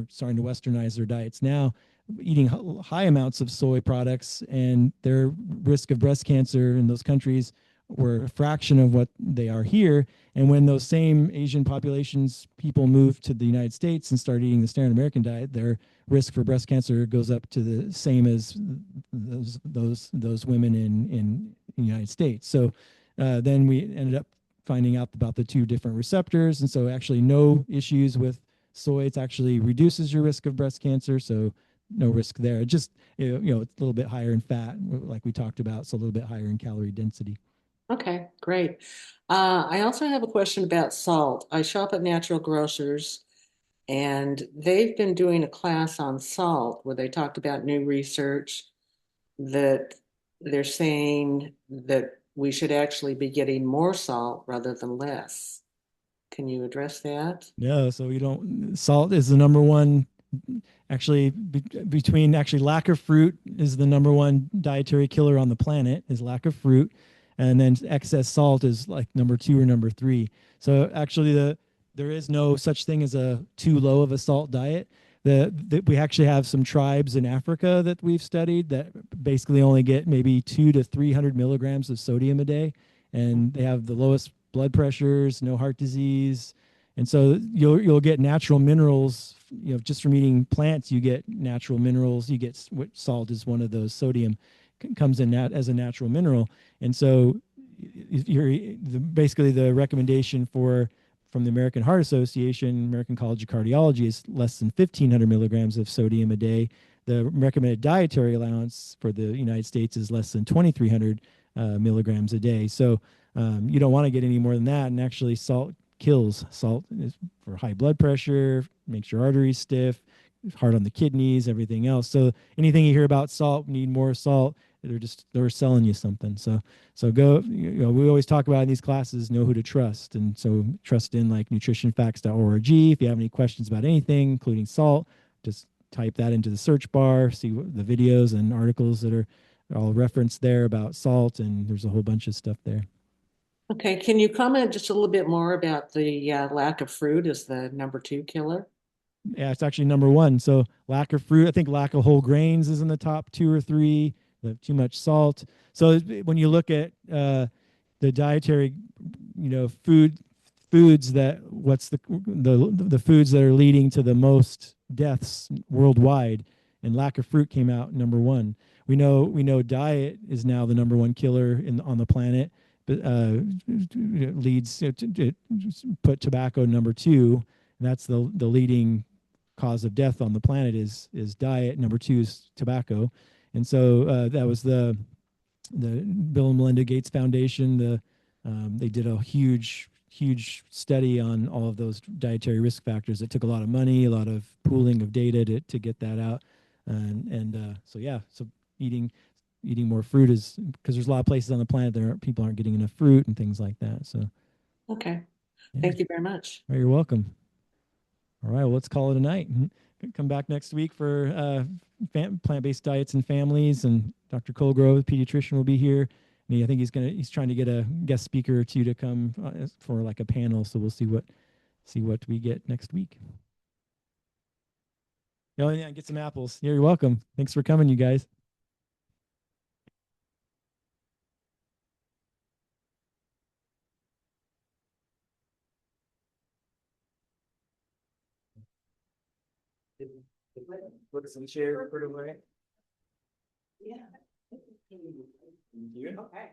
starting to westernize their diets now, eating high amounts of soy products, and their risk of breast cancer in those countries were a fraction of what they are here. And when those same Asian populations, people moved to the United States and started eating the standard American diet, their risk for breast cancer goes up to the same as those women in the United States. So then we ended up finding out about the two different receptors, and so actually no issues with soy. It actually reduces your risk of breast cancer, so no risk there. It just it's a little bit higher in fat, like we talked about, so a little bit higher in calorie density. Okay, great. I also have a question about salt. I shop at Natural Grocers, and they've been doing a class on salt where they talked about new research that they're saying that we should actually be getting more salt rather than less. Can you address that? No, so we don't. Salt is the number one. Actually, between actually lack of fruit is the number one dietary killer on the planet, is lack of fruit, and then excess salt is like number two or number three. So actually, there is no such thing as a too low of a salt diet. We actually have some tribes in Africa that we've studied that basically only get maybe 200 to 300 milligrams of sodium a day, and they have the lowest blood pressures, no heart disease, and so you'll get natural minerals. Just from eating plants, you get natural minerals. You get salt is one of those. Sodium comes in as a natural mineral, and so basically the recommendation from the American Heart Association, American College of Cardiology, is less than 1,500 milligrams of sodium a day. The recommended dietary allowance for the United States is less than 2,300 milligrams a day. So you don't want to get any more than that. And actually, salt kills. Salt is for high blood pressure, makes your arteries stiff, hard on the kidneys, everything else. So anything you hear about salt, need more salt, they're selling you something. So go, we always talk about in these classes, know who to trust. And so trust in like nutritionfacts.org. If you have any questions about anything, including salt, just type that into the search bar, see what the videos and articles that are all referenced there about salt, and there's a whole bunch of stuff there. Okay, can you comment just a little bit more about the lack of fruit as the number 2 killer? Yeah, it's actually number 1. So lack of fruit, I think lack of whole grains is in the top 2 or 3. Too much salt. So when you look at the dietary, foods that what's the foods that are leading to the most deaths worldwide, and lack of fruit came out number 1. We know diet is now the number 1 killer on the planet, but leads to put tobacco number 2. And that's the leading cause of death on the planet is diet. Number 2 is tobacco. And so that was the Bill and Melinda Gates Foundation. They did a huge study on all of those dietary risk factors. It took a lot of money, a lot of pooling of data to get that out. So eating more fruit is because there's a lot of places on the planet people aren't getting enough fruit and things like that. So Okay, yeah. thank you very much. Oh, you're welcome. All right, well, let's call it a night. Come back next week for plant-based diets and families, and Dr. Colgrove, the pediatrician, will be here. And I think he's trying to get a guest speaker or 2 to come for like a panel. So we'll see what we get next week. Oh yeah, get some apples. Yeah, you're welcome. Thanks for coming, you guys. Put some chair, put away. Yeah. You? Okay.